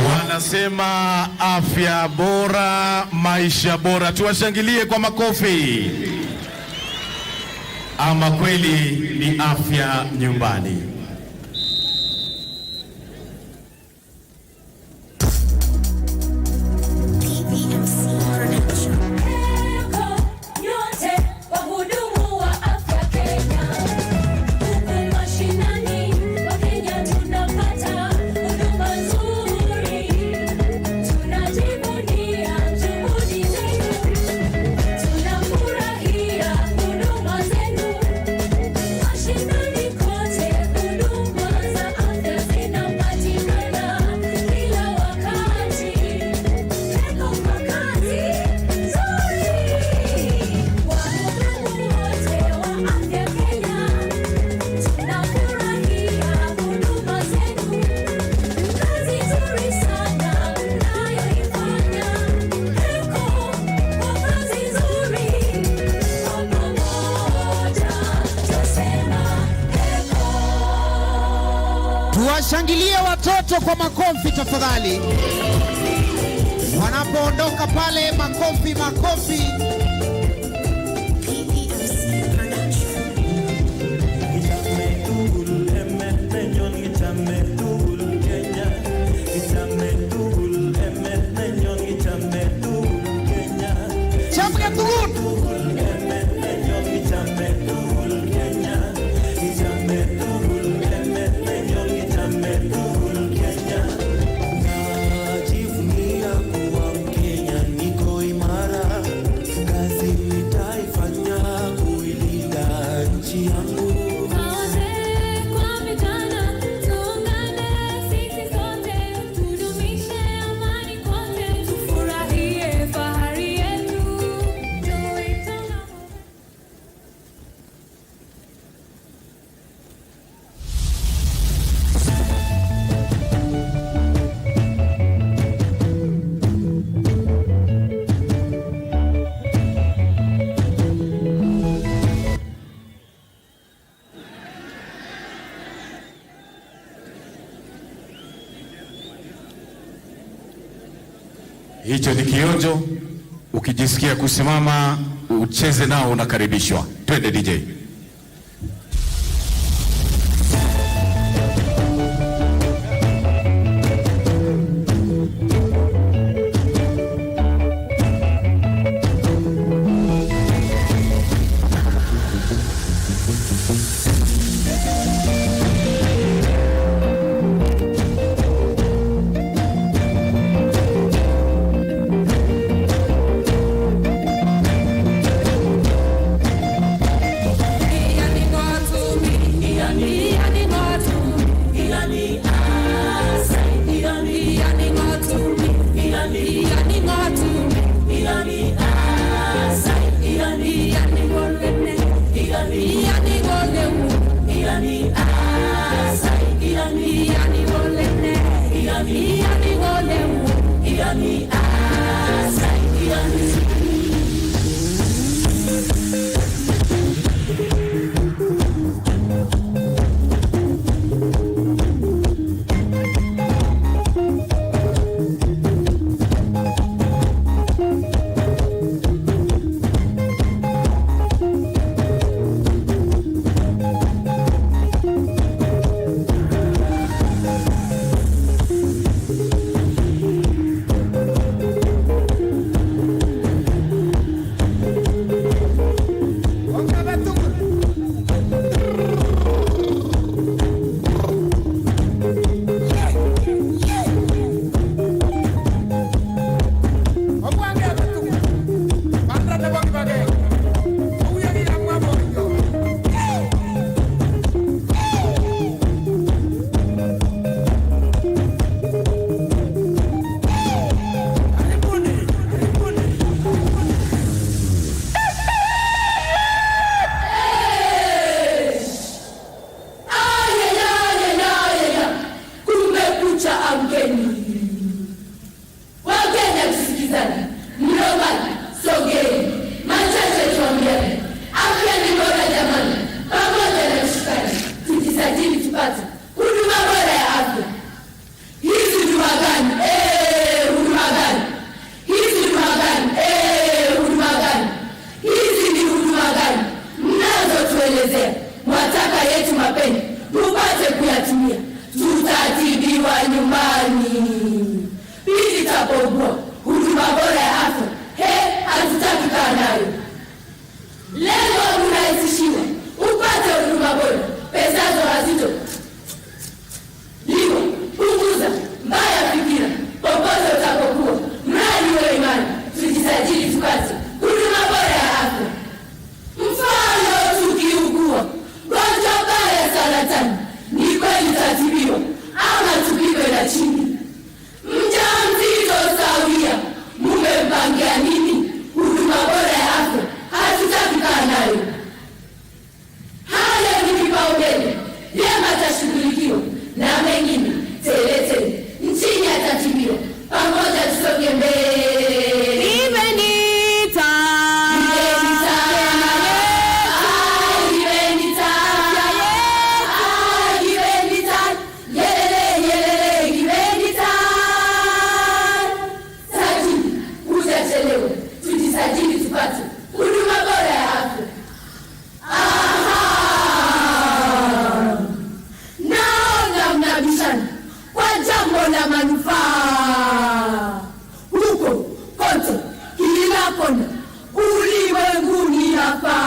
Wanasema afya bora, maisha bora. Tuwashangilie kwa makofi. Ama kweli ni afya nyumbani. Tuwashangilie watoto kwa makofi tafadhali. Wanapoondoka pale, makofi makofi. Hicho ni kionjo. Ukijisikia kusimama ucheze nao unakaribishwa. Twende DJ. wa nyumbani. Pili tapogua huduma bora ya afya. Hatutaki kaa nayo. Lengo kurahisishiwa upate huduma bora, pesa hazito. Liwa, punguza mbaya fikira, popote utapokuwa, mradi uwe imani, tujisajili tupate huduma bora ya afya. Mfano tukiugua gonjwa baya saratani, ni kweli tatibiwa ama tupigwe na chini. Mjamzito sawia, mumempangia nini? Huduma bora ya afya hatutaki kaa nayo. Haya ni kipaumbele, vyema tashughulikiwa na mengine tele nchini atatibiwa. Pamoja tusonge mbele. Tujisajili tupate huduma bora ya afya. Naona mnabishana kwa jambo la manufaa. Huko kote kila kona ulimwenguni hapa,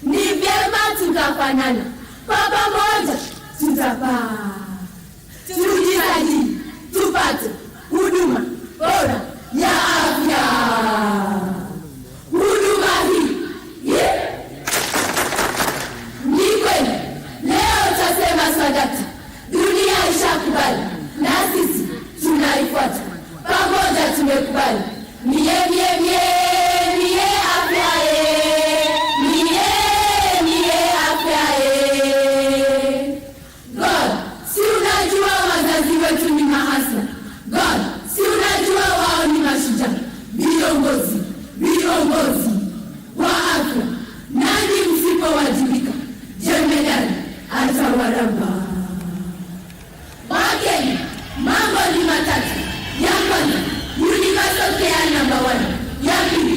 ni vyema tukafanana, kwa pamoja tutapaa. Tujisajili tupate huduma bora ya afya. Huduma hii ni kweli. Leo tasema sadaka, dunia ishakubali na sisi tunaifuata. Pamoja tumekubali. Mie afya mie afya God, si unajua wazazi wetu ni mahasla. God, si unajua wao ni mashujaa, viongozi wa afya. Nani msipowajibika, jemedari atawaramba. Wakenya, mambo ni matatu. Ya kwanza, universal care number 1. Ya pili,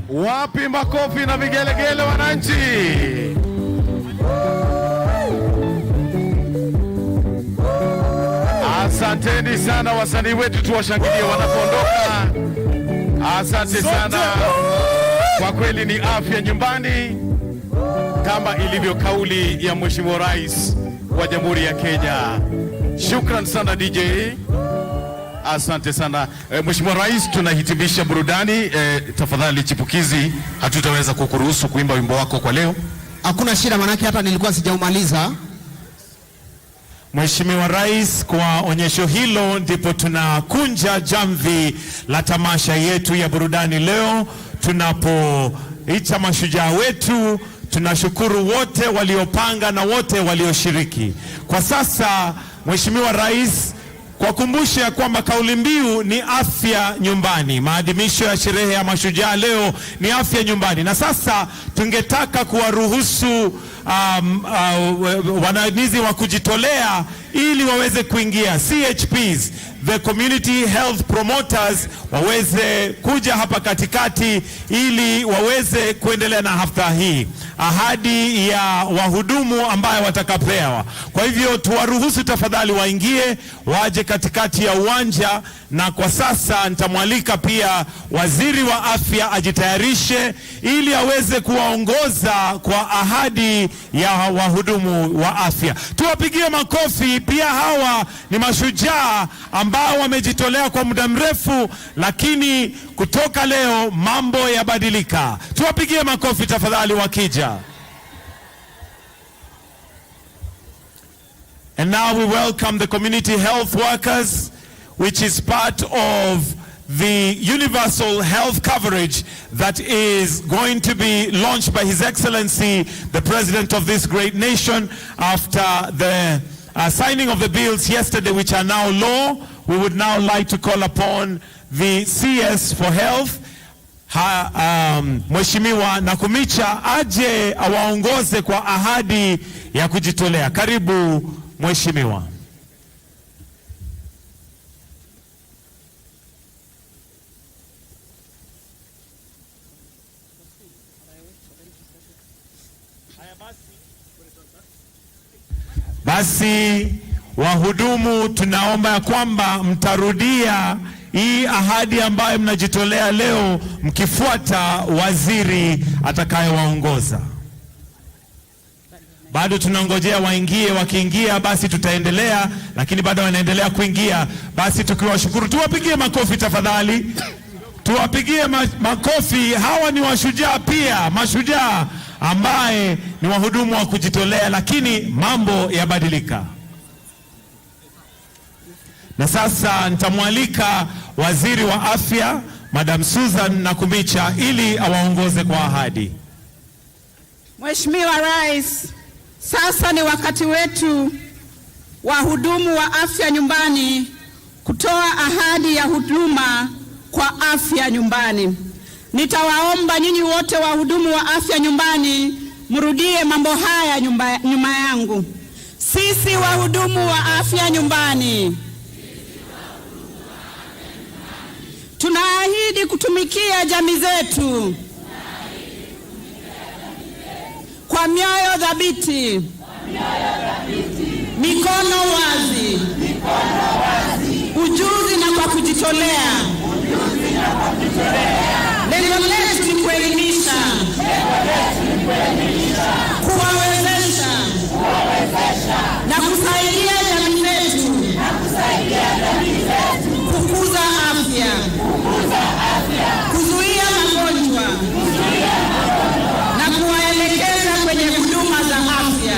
Wapi makofi na vigelegele wananchi? Asanteni sana wasanii wetu, tuwashangilie wanapoondoka. Asante sana. Kwa kweli ni afya nyumbani kama ilivyo kauli ya Mheshimiwa Rais wa Jamhuri ya Kenya. Shukran sana DJ. Asante sana. Mheshimiwa Rais, tunahitimisha burudani. Tafadhali chipukizi, hatutaweza kukuruhusu kuimba wimbo wako kwa leo. Hakuna shida, manake hata nilikuwa sijaumaliza. Mheshimiwa Rais, kwa onyesho hilo ndipo tunakunja jamvi la tamasha yetu ya burudani leo tunapoita mashujaa wetu. Tunashukuru wote waliopanga na wote walioshiriki. Kwa sasa Mheshimiwa Rais, kwa kumbusha ya kwamba kauli mbiu ni afya nyumbani, maadhimisho ya sherehe ya mashujaa leo ni afya nyumbani, na sasa tungetaka kuwaruhusu wananizi wa kujitolea ili waweze kuingia, CHPs, the community health promoters, waweze kuja hapa katikati ili waweze kuendelea na hafla hii, ahadi ya wahudumu ambayo watakapewa. Kwa hivyo tuwaruhusu tafadhali waingie, waje katikati ya uwanja, na kwa sasa nitamwalika pia waziri wa afya ajitayarishe ili aweze kuwaongoza kwa ahadi ya wahudumu wa afya. Tuwapigie makofi. Pia hawa ni mashujaa ambao ambao wamejitolea kwa muda mrefu, lakini kutoka leo mambo yabadilika. Tuwapigie makofi tafadhali wakija. And now we welcome the community health workers, which is part of the universal health coverage that is going to be launched by His Excellency, the President of this great nation, after the signing of the bills yesterday, which are now law. We would now like to call upon the CS for Health, Mheshimiwa Nakumicha, aje awaongoze kwa ahadi ya kujitolea. Karibu Mheshimiwa. Basi wahudumu, tunaomba ya kwamba mtarudia hii ahadi ambayo mnajitolea leo, mkifuata waziri atakayewaongoza. Bado tunangojea waingie, wakiingia basi tutaendelea, lakini bado wanaendelea kuingia. Basi tukiwashukuru, tuwapigie makofi tafadhali. Tuwapigie makofi. Hawa ni washujaa pia, mashujaa ambaye ni wahudumu wa kujitolea, lakini mambo yabadilika. Na sasa nitamwalika waziri wa afya Madam Susan Nakumicha ili awaongoze kwa ahadi. Mheshimiwa Rais, sasa ni wakati wetu wahudumu wa afya nyumbani kutoa ahadi ya huduma kwa afya nyumbani. Nitawaomba nyinyi wote wahudumu wa afya nyumbani mrudie mambo haya nyuma yangu. Sisi wahudumu wa afya nyumbani tunaahidi kutumikia jamii zetu kwa mioyo thabiti, mikono wazi, ujuzi na kwa kujitolea. Lengo letu ni kuelimisha, kuwawezesha na kusaidia jamii zetu kukuza afya, kuzuia magonjwa na kuwaelekeza kwenye huduma za afya.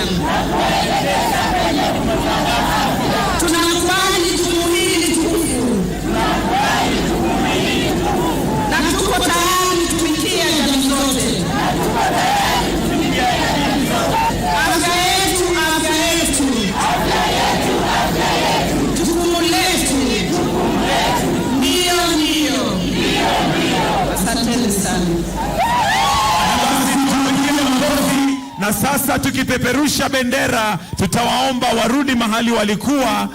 Tunakubali jukumu hili tukufu na tuko tayari kutumikia jamii zote. Afya yetu, afya yetu, jukumu letu. Ndio. Asanteni sana. Na sasa tukipeperusha bendera, tutawaomba warudi mahali walikuwa,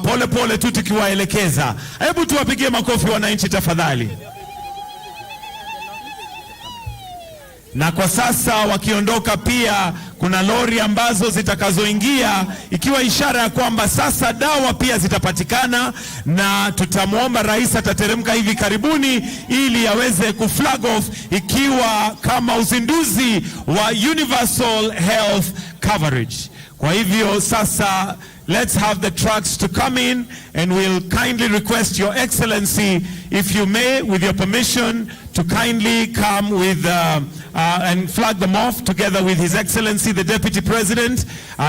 pole pole tu tukiwaelekeza. Hebu tuwapigie makofi wananchi tafadhali. Na kwa sasa wakiondoka pia kuna lori ambazo zitakazoingia, ikiwa ishara ya kwamba sasa dawa pia zitapatikana, na tutamwomba rais atateremka hivi karibuni ili aweze kuflag off ikiwa kama uzinduzi wa universal health coverage. Kwa hivyo sasa let's have the trucks to come in, and we'll kindly request Your Excellency, if you may, with your permission, to kindly come with and flag them off together with His Excellency the Deputy President,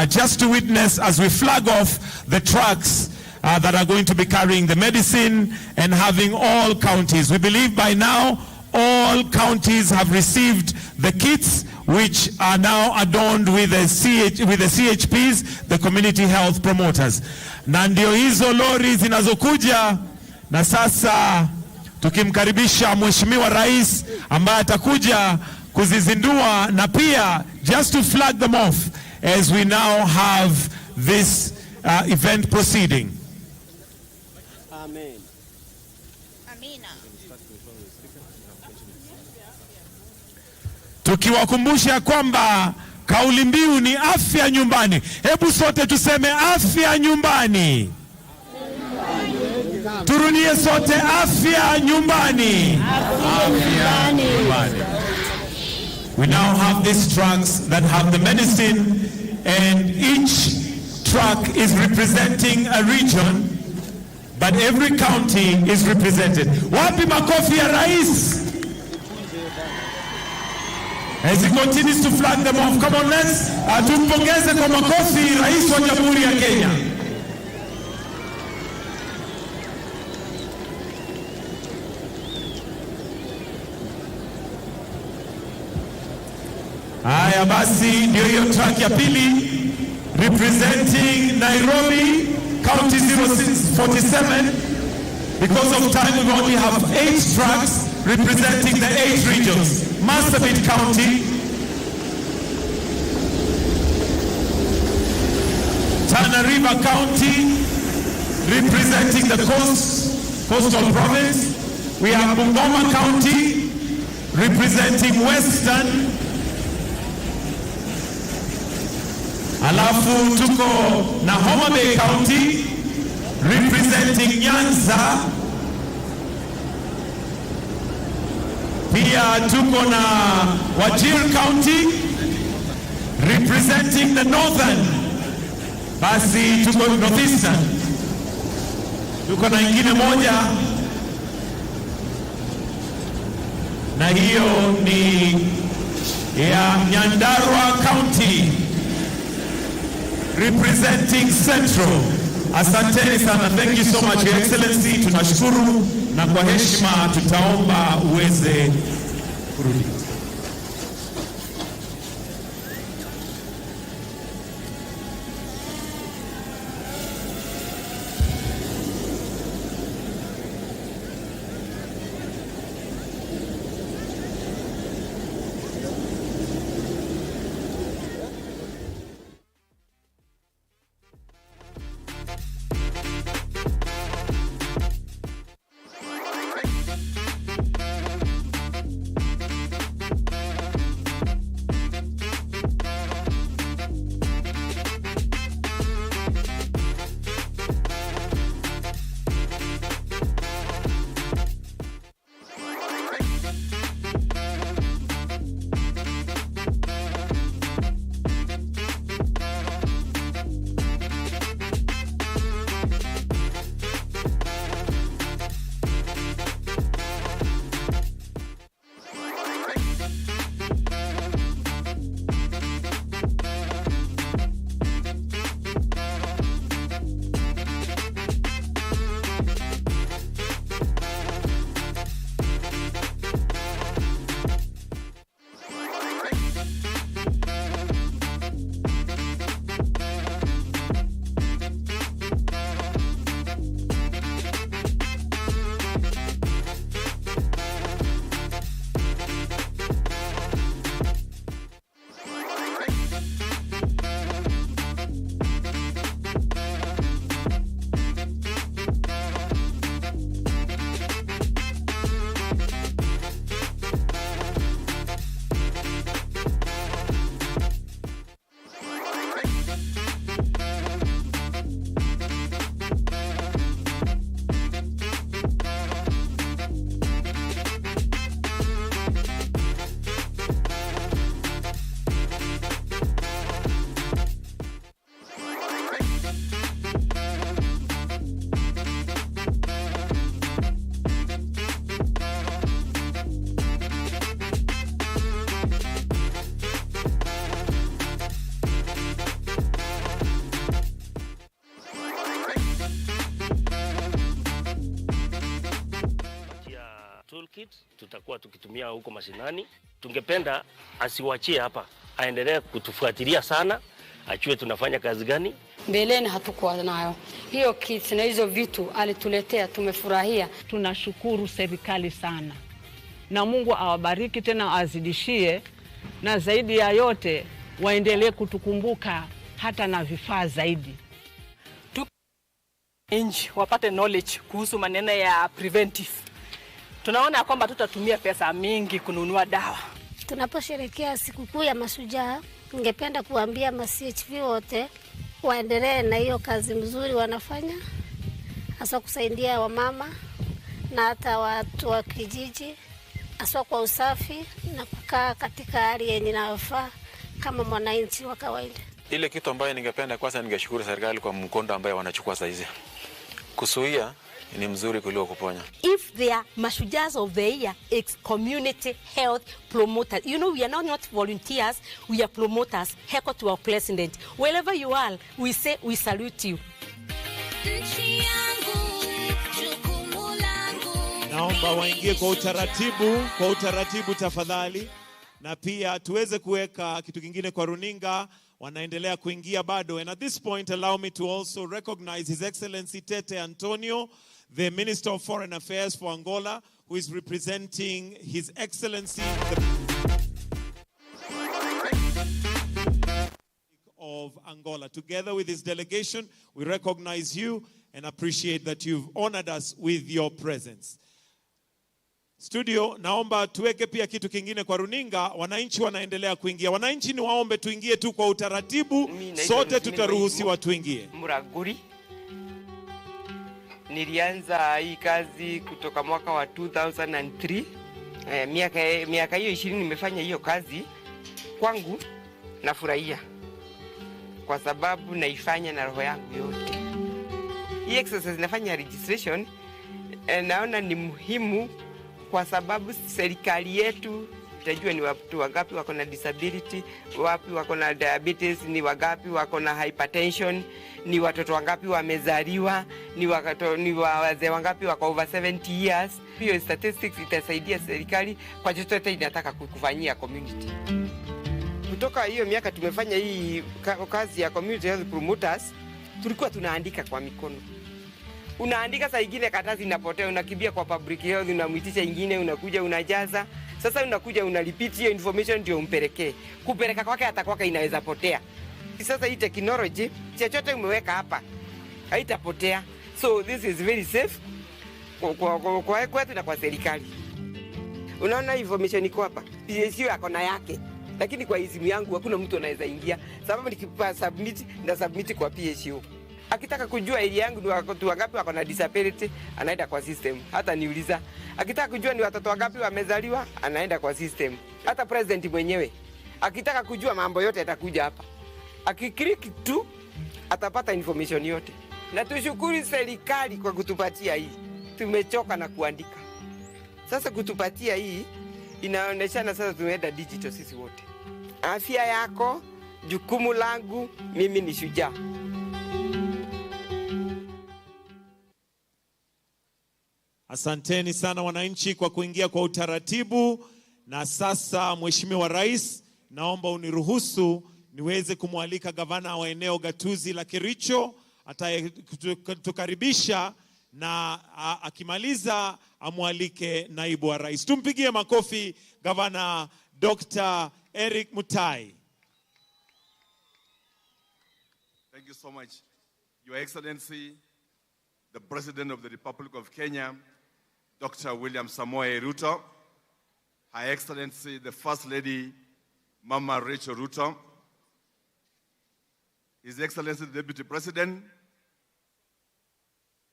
just to witness as we flag off the trucks that are going to be carrying the medicine and having all counties. We believe by now all counties have received the kits, which are now adorned with the CHPs, the community health promoters. Na ndio hizo lori zinazokuja, na sasa tukimkaribisha Mheshimiwa Rais ambaye atakuja kuzizindua, na pia just to flag them off as we now have this event proceeding. Amen. Amina. Tukiwakumbusha kwamba kauli mbiu ni afya nyumbani. Hebu sote tuseme afya nyumbani. Turudie sote afya nyumbani. Afya nyumbani. We now have these trucks that have the medicine, and each truck is representing a region. but every county is represented. Wapi makofi ya rais? As he continues to flag them off, come on, let's tumpongeze kwa makofi rais wa Jamhuri ya Kenya. Haya basi, ndio hiyo track ya pili, representing Nairobi County 0647. Because of time, we only have 8 tracks representing the 8 regions. Marsabit County, Tana River County, representing the coastal province. We have Bungoma County, representing Western. Alafu tuko na Homa Bay County, representing Nyanza. Pia tuko na Wajir County, representing the northern. Basi tuko northeastern. Tuko na ingine moja, na hiyo ni ya Nyandarua County, representing Central. Asanteni sana. Thank you so much, Your Excellency. Tunashukuru na kwa heshima tutaomba uweze kurudi. Tutakuwa tukitumia huko mashinani. Tungependa asiwachie hapa, aendelee kutufuatilia sana, ajue tunafanya kazi gani. Mbeleni hatukuwa nayo hiyo kits na hizo vitu alituletea, tumefurahia. Tunashukuru serikali sana, na Mungu awabariki tena azidishie, na zaidi ya yote waendelee kutukumbuka hata na vifaa zaidi. Nchi wapate knowledge kuhusu maneno ya preventive. Tunaona kwamba tutatumia pesa mingi kununua dawa. Tunaposherehekea sikukuu ya Mashujaa, ningependa kuambia ma-CHV wote waendelee na hiyo kazi mzuri wanafanya, hasa kusaidia wamama na hata watu wa kijiji, hasa kwa usafi na kukaa katika hali yenye inafaa kama mwananchi wa kawaida. Ile kitu ambayo ningependa kwanza ningeshukuru serikali kwa mkondo ambayo wanachukua sasa hizi. Kuzuia ni mzuri kuliko kuponya. If they are Mashujaas of the year, it's community health promoters. You know, we are not volunteers, we are promoters. Heko to our president. Wherever you are, we say we salute you. Naomba waingie kwa utaratibu tafadhali, na pia tuweze kuweka kitu kingine kwa runinga. Wanaendelea kuingia bado, and at this point allow me to also recognize His Excellency Tete Antonio, the Minister of Foreign Affairs for Angola, who is representing His Excellency of Angola. Together with his delegation, we recognize you and appreciate that you've honored us with your presence. Studio, naomba tuweke pia kitu kingine kwa runinga. Wananchi wanaendelea kuingia. Wananchi ni waombe tuingie tu kwa utaratibu. Sote tutaruhusiwa tuingie. Muraguri. Nilianza hii kazi kutoka mwaka wa 2003. Miaka hiyo 20 nimefanya hiyo kazi. Kwangu nafurahia kwa sababu naifanya na roho yangu yote. Hii exercise nafanya registration, naona ni muhimu kwa sababu serikali yetu itajua ni watu wangapi wako na disability, wapi wako na diabetes, ni wangapi wako na hypertension, ni watoto wangapi wamezaliwa, ni wazee wangapi wako over 70 years. Hiyo statistics itasaidia serikali kwa chochote inataka kufanyia community. Kutoka hiyo miaka tumefanya hii kazi ya community health promoters, tulikuwa tunaandika kwa mikono. Unaandika saa ingine karatasi inapotea, unakimbia kwa public health, unamuitisha ingine, unakuja unajaza. Sasa unakuja unalipitia hiyo information ndio umpelekee. Kupeleka kwake atakwaka inaweza potea. Sasa hii technology, chochote umeweka hapa haitapotea. So this is very safe kwa kwetu na kwa serikali. Unaona information iko hapa. PSU yako na yake. Lakini kwa simu yangu hakuna mtu anaweza ingia. Sababu nikipa submit kwa PSU. Akitaka kujua area yangu ni watu wangapi wako na disability, anaenda kwa system. Hata niuliza. Akitaka kujua ni watoto wangapi wamezaliwa, anaenda kwa system. Hata president mwenyewe akitaka kujua mambo yote atakuja hapa. Akiklik tu atapata information yote. Na tushukuru serikali kwa kutupatia hii. Tumechoka na kuandika. Sasa kutupatia hii inaoneshana sasa tumeenda digital sisi wote. Afya yako, jukumu langu, mimi ni shujaa. Asanteni sana wananchi kwa kuingia kwa utaratibu. Na sasa Mheshimiwa Rais, naomba uniruhusu niweze kumwalika gavana wa eneo gatuzi la KERICHO atatukaribisha, na akimaliza amwalike naibu wa rais. Tumpigie makofi Gavana Dr. Eric Mutai. Thank you so much. Your Excellency, the President of the Republic of Kenya, Dr. William Samoei Ruto, Her Excellency, the First Lady, Mama Rachel Ruto, His Excellency, the Deputy President,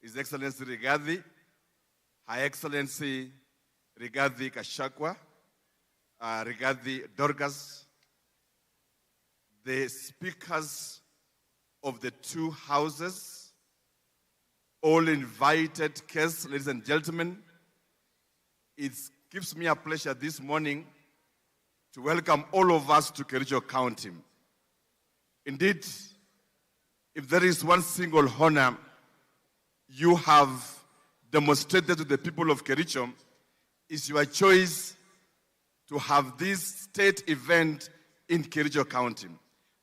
His Excellency Rigathi, Her Excellency Rigathi Gachagua, Rigathi Dorcas, the speakers of the two houses, all invited guests, ladies and gentlemen, it gives me a pleasure this morning to welcome all of us to KERICHO County. Indeed, if there is one single honor you have demonstrated to the people of KERICHO, is your choice to have this state event in KERICHO County.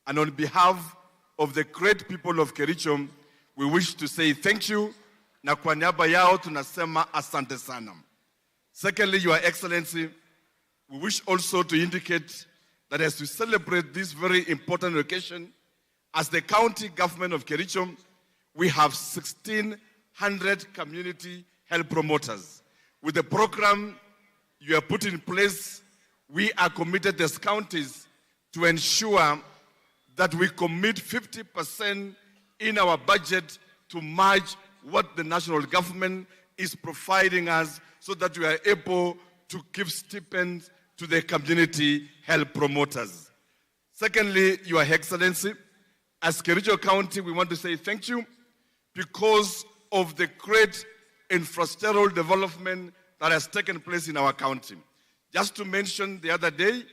And on behalf of the great people of KERICHO, we wish to say thank you, na kwa niaba yao tunasema asante sana. Secondly, Your Excellency, we wish also to indicate that as we celebrate this very important occasion, as the county government of KERICHO, we have 1,600 community health promoters. With the program you have put in place, we are committed as counties to ensure that we commit 50% in our budget to match what the national government is providing us, so that we are able to give stipends to the community health promoters. Secondly, Your Excellency, as KERICHO County, we want to say thank you because of the great infrastructural development that has taken place in our county. Just to mention, the other day,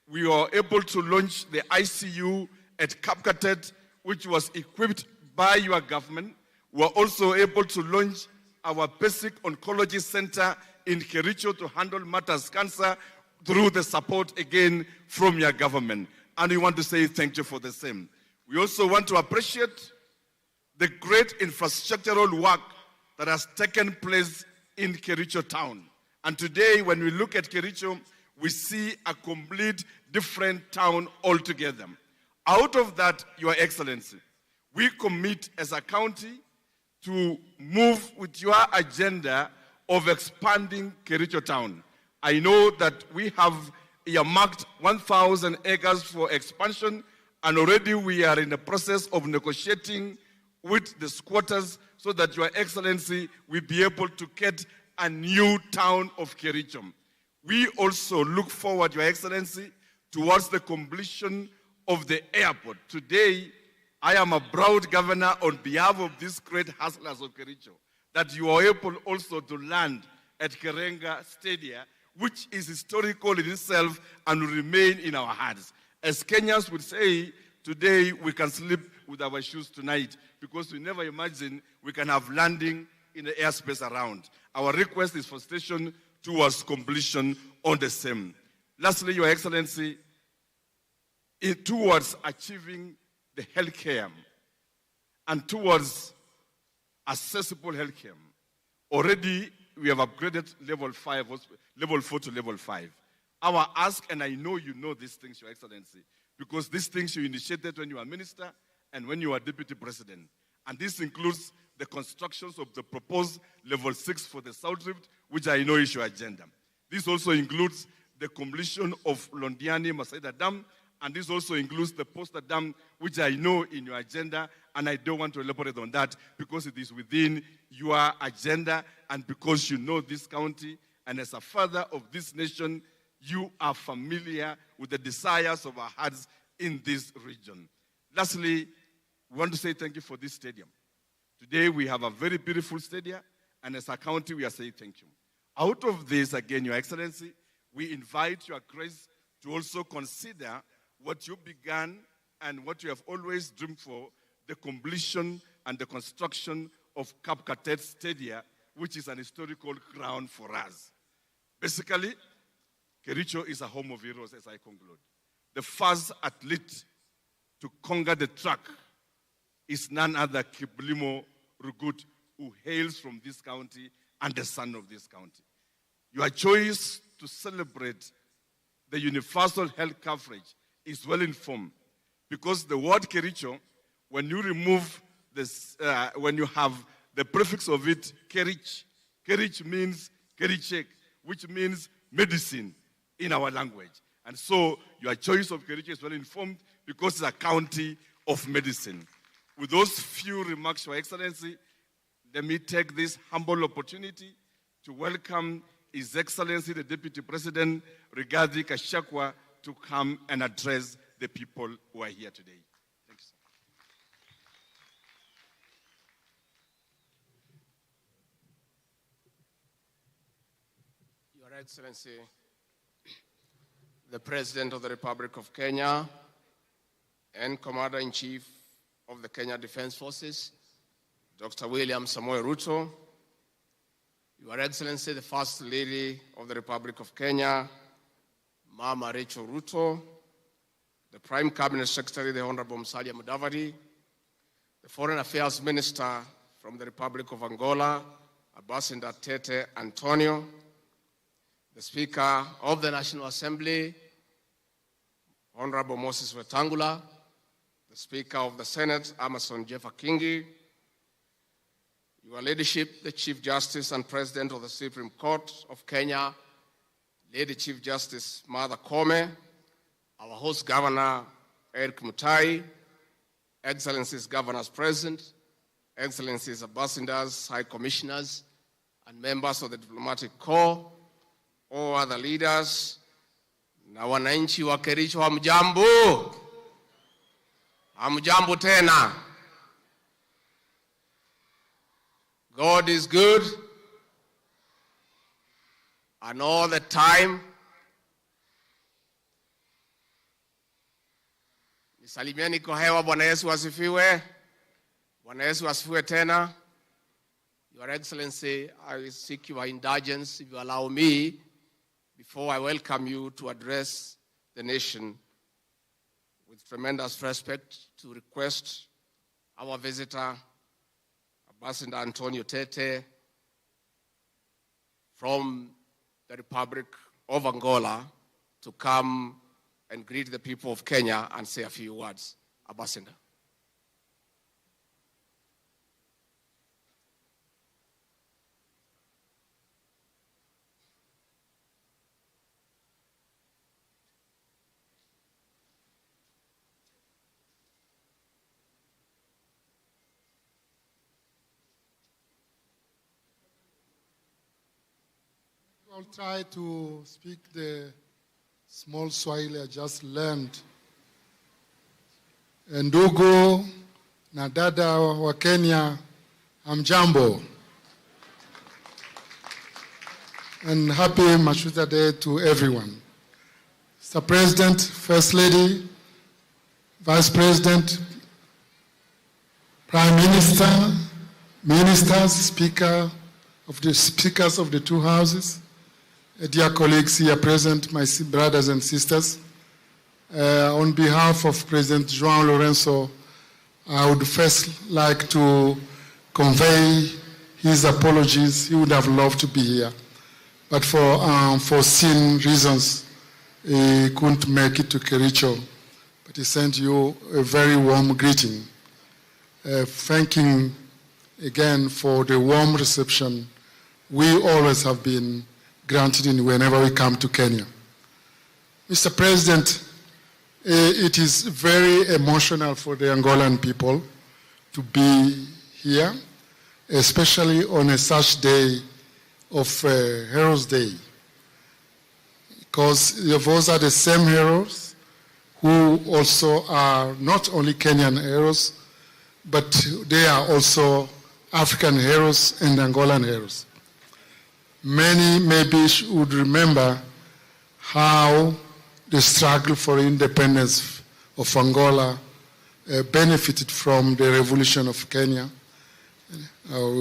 we were able to launch the ICU at Kapkatet, which was equipped by your government. We were also able to launch our basic oncology center in KERICHO to handle matters cancer through the support again from your government. And we want to say thank you for the same. We also want to appreciate the great infrastructural work that has taken place in KERICHO town. And today, when we look at KERICHO, we see a complete different town altogether. Out of that, Your Excellency, we commit as a county to move with your agenda of expanding KERICHO town. I know that we have earmarked 1,000 acres for expansion, and already we are in the process of negotiating with the squatters so that Your Excellency will be able to get a new town of KERICHO. We also look forward, Your Excellency, towards the completion of the airport. Today, I am a proud governor on behalf of these great hustlers of KERICHO that you are able also to land at Karenga Stadium, which is historical in itself and will remain in our hearts. As Kenyans would say, today we can sleep with our shoes tonight because we never imagined we can have landing in the airspace around. Our request is for station towards completion on the same. Lastly, Your Excellency, towards achieving the healthcare and towards accessible healthcare, already we have upgraded level 4 to level 5. Our ask, and I know you know these things, Your Excellency, because these things you initiated when you were minister and when you were deputy president. And this includes the constructions of the proposed level 6 for the South Rift, which I know is your agenda. This also includes the completion of Londiani Masaida Dam, and this also includes the Poster Dam, which I know in your agenda, and I don't want to elaborate on that because it is within your agenda and because you know this county, and as a father of this nation, you are familiar with the desires of our hearts in this region. Lastly, we want to say thank you for this stadium. Today we have a very beautiful stadium, and as a county we are saying thank you. Out of this, again, Your Excellency, we invite Your Grace to also consider what you began and what you have always dreamed for, the completion and the construction of Kapkatet Stadium, which is an historical ground for us. Basically, KERICHO is a home of heroes, as I conclude. The first athlete to conquer the track is none other Kiblimo Rugut, who hails from this county and the son of this county. Your choice to celebrate the universal health coverage is well informed, because the word KERICHO, when you remove this, when you have the prefix of it, Kerich means Kerichek, which means medicine in our language. And so your choice of KERICHO is well informed because it's a county of medicine. With those few remarks, Your Excellency, let me take this humble opportunity to welcome His Excellency, the Deputy President, Rigathi Gachagua, to come and address the people who are here today. Thank you, sir. Your Excellency, the President of the Republic of Kenya and Commander-in-Chief of the Kenya Defense Forces, Dr. William Samoei Ruto, Your Excellency, the First Lady of the Republic of Kenya, Mama Rachel Ruto, the Prime Cabinet Secretary, the Honorable Musalia Mudavadi, the Foreign Affairs Minister from the Republic of Angola, Ambassador Tete Antonio, the Speaker of the National Assembly, Honorable Moses Wetangula, the Speaker of the Senate, Amason Jeffa Kingi, Your Ladyship, the Chief Justice and President of the Supreme Court of Kenya, Lady Chief Justice Martha Koome, our host Governor Eric Mutai, Excellencies Governors Present, Excellencies Ambassadors, High Commissioners, and members of the Diplomatic Corps, all other leaders, na wananchi wa KERICHO, hamjambo? Hamjambo tena. God is good and all the time. Nisalimieni kwa hewa. Bwana Yesu asifiwe. Bwana Yesu asifiwe tena. Your Excellency, I will seek your indulgence, if you allow me, before I welcome you to address the nation with tremendous respect, to request our visitor, Ambassador Antonio Tete, from the Republic of Angola, to come and greet the people of Kenya and say a few words. Ambassador. I'll try to speak the small Swahili I just learned. Ndugu na dada wa Kenya, hamjambo. And happy Mashujaa Day to everyone. Mr. President, First Lady, Vice President, Prime Minister, Ministers, Speakers of the two houses, dear colleagues here present, my brothers and sisters, on behalf of President João Lourenço, I would first like to convey his apologies. He would have loved to be here, but for foreseen reasons, he couldn't make it to KERICHO, but he sent you a very warm greeting, thanking again for the warm reception we always have been granted whenever we come to Kenya. Mr. President, it is very emotional for the Angolan people to be here, especially on such day of Heroes Day, because those are the same heroes who also are not only Kenyan heroes, but they are also African heroes and Angolan heroes. Many maybe would remember how the struggle for independence of Angola benefited from the revolution of Kenya.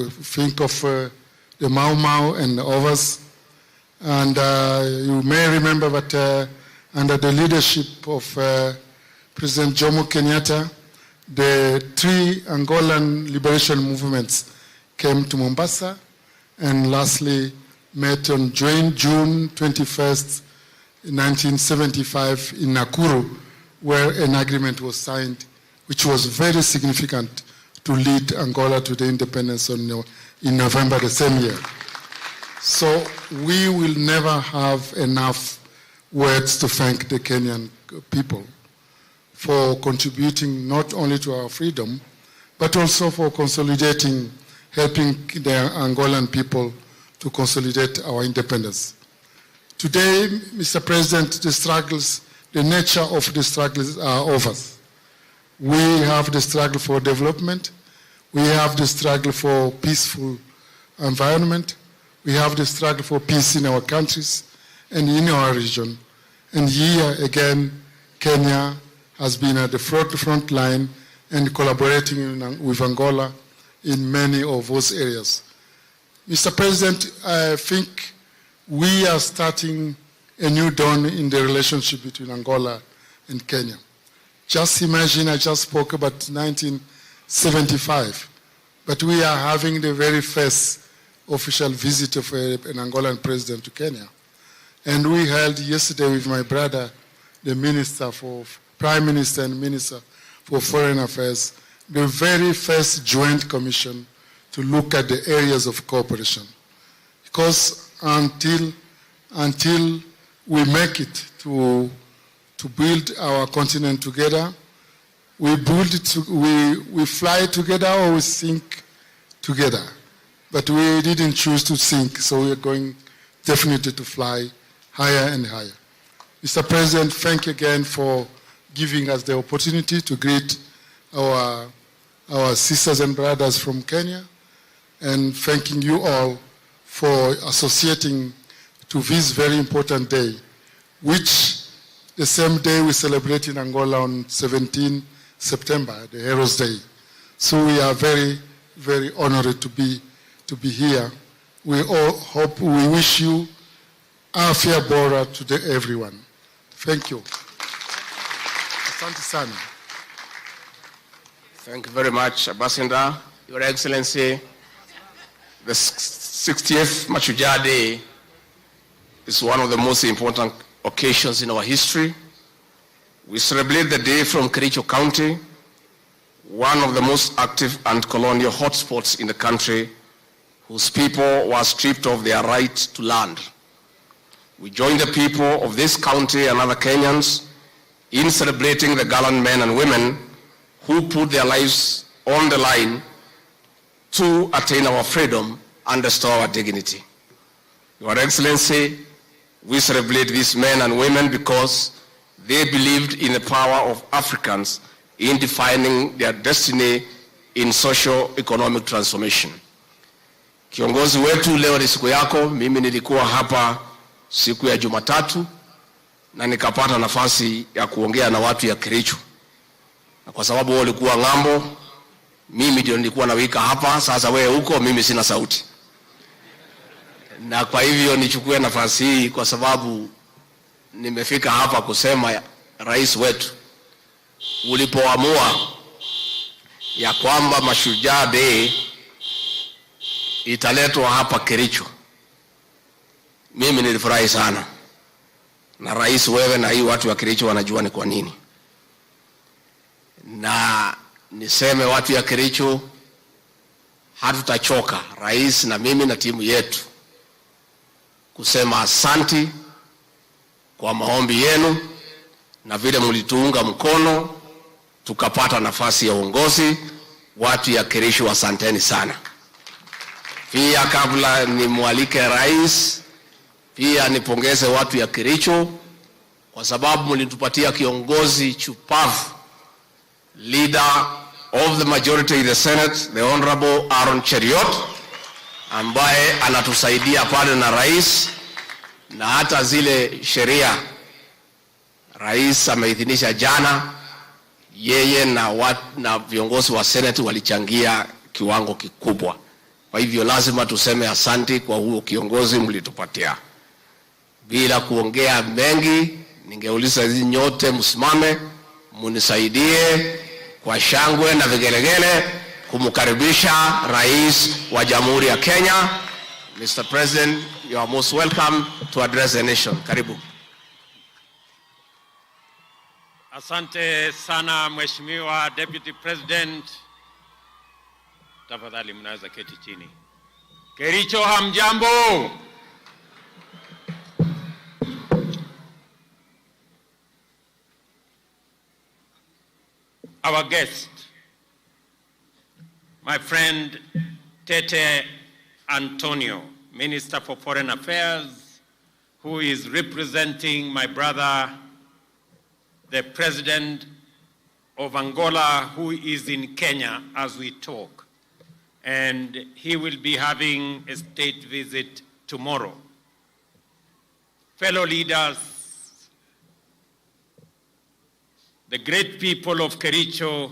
Think of the Mau Mau and others. And you may remember that under the leadership of President Jomo Kenyatta, the three Angolan liberation movements came to Mombasa and lastly met on June 21st, 1975 in Nakuru, where an agreement was signed, which was very significant to lead Angola to the independence in November the same year. So we will never have enough words to thank the Kenyan people for contributing not only to our freedom, but also for consolidating, helping the Angolan people to consolidate our independence. Today, Mr. President, the nature of the struggles are over. We have the struggle for development, we have the struggle for peaceful environment, we have the struggle for peace in our countries and in our region. And here again, Kenya has been at the front line and collaborating with Angola in many of those areas. Mr. President, I think we are starting a new dawn in the relationship between Angola and Kenya. Just imagine, I just spoke about 1975, but we are having the very first official visit of an Angolan president to Kenya. And we held yesterday with my brother, the Prime Minister and Minister for Foreign Affairs, the very first joint commission to look at the areas of cooperation. Because until we make it to build our continent together, we fly together or we sink together. But we didn't choose to sink, so we are going definitely to fly higher and higher. Mr. President, thank you again for giving us the opportunity to greet our sisters and brothers from Kenya, and thanking you all for associating to this very important day, which the same day we celebrate in Angola on 17 September, the Heroes Day. So we are very, very honored to be here. We all hope, we wish you afya bora to everyone. Thank you. Asante sana. Thank you very much, Ambassador. Your Excellency, the 60th Mashujaa Day is one of the most important occasions in our history. We celebrate the day from KERICHO County, one of the most active and colonial hotspots in the country, whose people were stripped of their right to land. We join the people of this county and other Kenyans in celebrating the gallant men and women who put their lives on the line to attain our freedom and restore our dignity. Your Excellency, we celebrate these men and women because they believed in the power of Africans in defining their destiny in socio-economic transformation. Kiongozi wetu, leo ni siku yako. Mimi nilikuwa hapa siku ya Jumatatu na nikapata nafasi ya kuongea na watu ya KERICHO. Na kwa sababu wao walikuwa ng'ambo, mimi ndio nilikuwa nawika hapa. Sasa wewe huko, mimi sina sauti. Na kwa hivyo nichukue nafasi hii kwa sababu nimefika hapa kusema rais wetu ulipoamua ya kwamba Mashujaa Day italetwa hapa KERICHO, mimi nilifurahi sana. Na rais, wewe na hii watu wa KERICHO wanajua ni kwa nini. Na niseme watu ya KERICHO, hatutachoka, rais na mimi na timu yetu, kusema asanti kwa maombi yenu na vile mlituunga mkono tukapata nafasi ya uongozi. Watu ya KERICHO, asanteni sana. Pia kabla nimwalike rais, pia nipongeze watu ya KERICHO kwa sababu mlitupatia kiongozi chupavu, leader of the majority in the Senate, the Honorable Aaron Cheriot, ambaye anatusaidia pale na rais, na hata zile sheria rais ameidhinisha jana, yeye na viongozi wa Senate walichangia kiwango kikubwa. Kwa hivyo lazima tuseme asante kwa huo kiongozi mlitupatia. Bila kuongea mengi, ningeuliza hizi nyote msimame munisaidie kwa shangwe na vigelegele kumkaribisha rais wa Jamhuri ya Kenya. Mr. President, you are most welcome to address the nation. Karibu. Asante sana Mheshimiwa Deputy President. Tafadhali mnaweza keti chini. KERICHO, hamjambo? Our guest, my friend Tete Antonio, Minister for Foreign Affairs, who is representing my brother, the President of Angola, who is in Kenya as we talk. And he will be having a state visit tomorrow. Fellow leaders, the great people of KERICHO,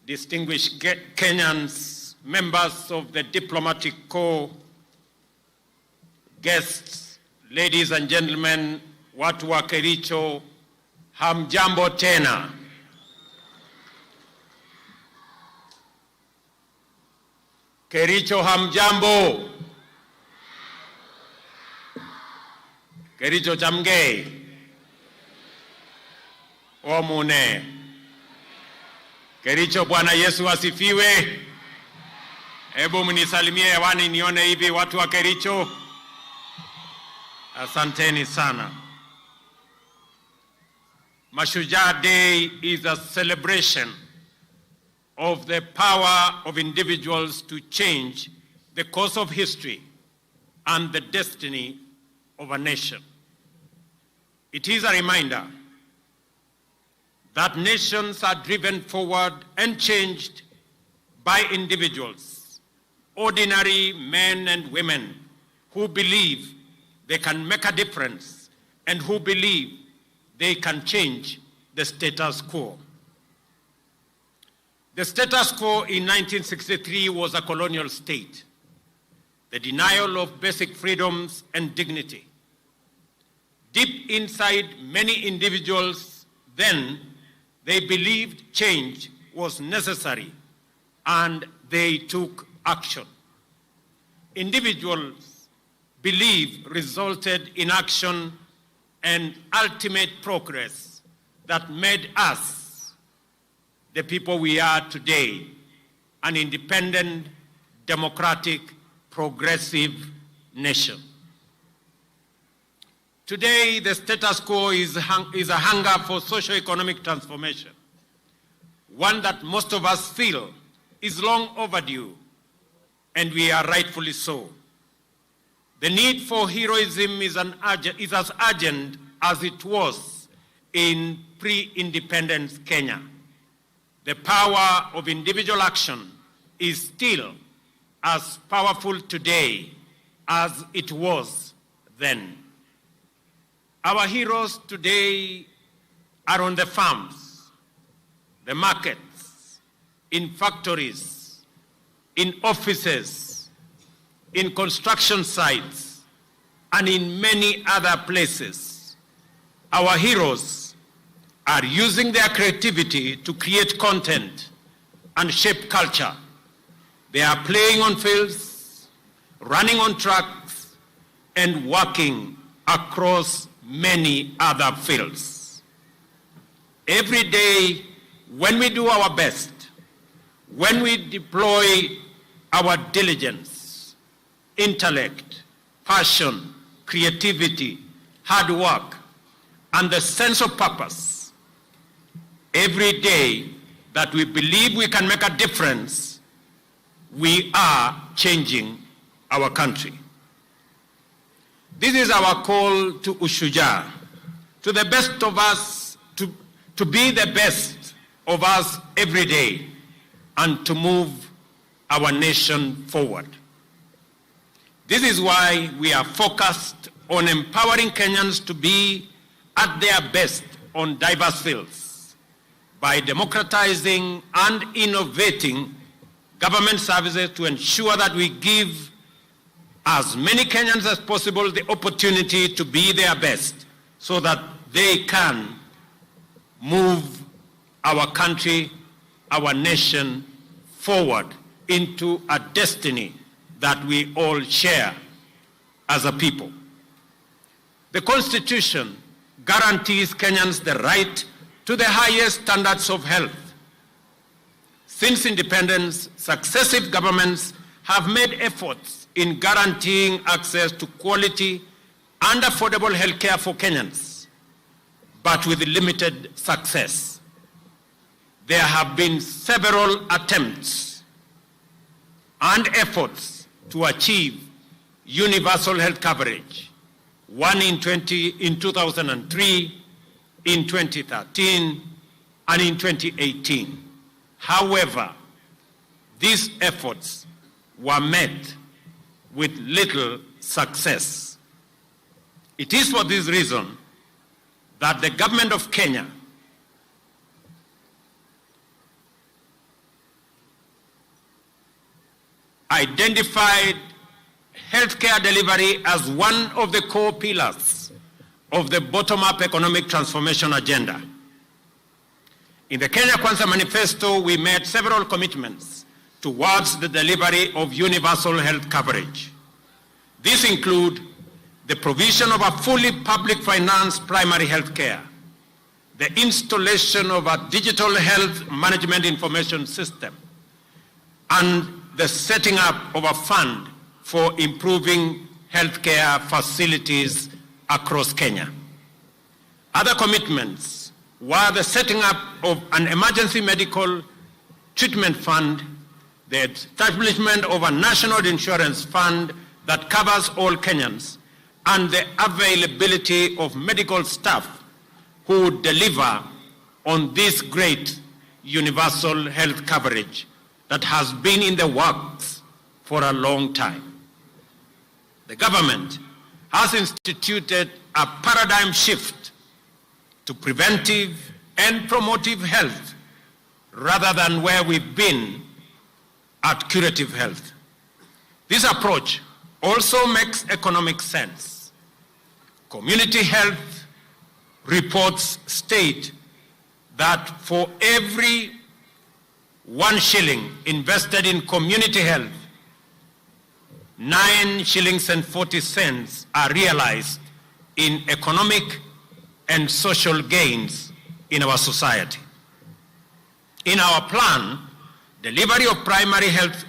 distinguished Kenyans, members of the diplomatic corps, guests, ladies and gentlemen, watu wa KERICHO, hamjambo tena. KERICHO, hamjambo. KERICHO chamgei. Omune. KERICHO, Bwana Yesu asifiwe. Hebu mnisalimie hewani nione hivi watu wa KERICHO. Asanteni sana. Mashujaa Day is a celebration of the power of individuals to change the course of history and the destiny of a nation. It is a reminder that nations are driven forward and changed by individuals, ordinary men and women who believe they can make a difference and who believe they can change the status quo. The status quo in 1963 was a colonial state, the denial of basic freedoms and dignity. Deep inside many individuals then, they believed change was necessary and they took action. Individuals' belief resulted in action and ultimate progress that made us the people we are today, an independent, democratic, progressive nation. Today, the status quo is a hunger for socio-economic transformation, one that most of us feel is long overdue, and we are rightfully so. The need for heroism is as urgent as it was in pre-independence Kenya. The power of individual action is still as powerful today as it was then. Our heroes today are on the farms, the markets, in factories, in offices, in construction sites, and in many other places. Our heroes are using their creativity to create content and shape culture. They are playing on fields, running on tracks, and working across many other fields. Every day, when we do our best, when we deploy our diligence, intellect, passion, creativity, hard work, and the sense of purpose, every day that we believe we can make a difference, we are changing our country. This is our call to Mashujaa, to the best of us, to be the best of us every day, and to move our nation forward. This is why we are focused on empowering Kenyans to be at their best on diverse fields by democratizing and innovating government services to ensure that we give as many Kenyans as possible the opportunity to be their best so that they can move our country, our nation forward into a destiny that we all share as a people. The Constitution guarantees Kenyans the right to the highest standards of health. Since independence, successive governments have made efforts in guaranteeing access to quality and affordable health care for Kenyans, but with limited success. There have been several attempts and efforts to achieve universal health coverage, one in 2003, in 2013, and in 2018. However, these efforts were met with little success. It is for this reason that the government of Kenya identified healthcare delivery as one of the core pillars of the bottom-up economic transformation agenda. In the Kenya Kwanza Manifesto, we made several commitments towards the delivery of universal health coverage. These include the provision of a fully public financed primary health care, the installation of a digital health management information system, and the setting up of a fund for improving healthcare facilities across Kenya. Other commitments were the setting up of an emergency medical treatment fund, the establishment of a national insurance fund that covers all Kenyans, and the availability of medical staff who would deliver on this great universal health coverage that has been in the works for a long time. The government has instituted a paradigm shift to preventive and promotive health rather than where we've been at curative health. This approach also makes economic sense. Community health reports state that for every 1 shilling invested in community health, 9 shillings and 40 cents are realized in economic and social gains in our society. In our plan, delivery of primary health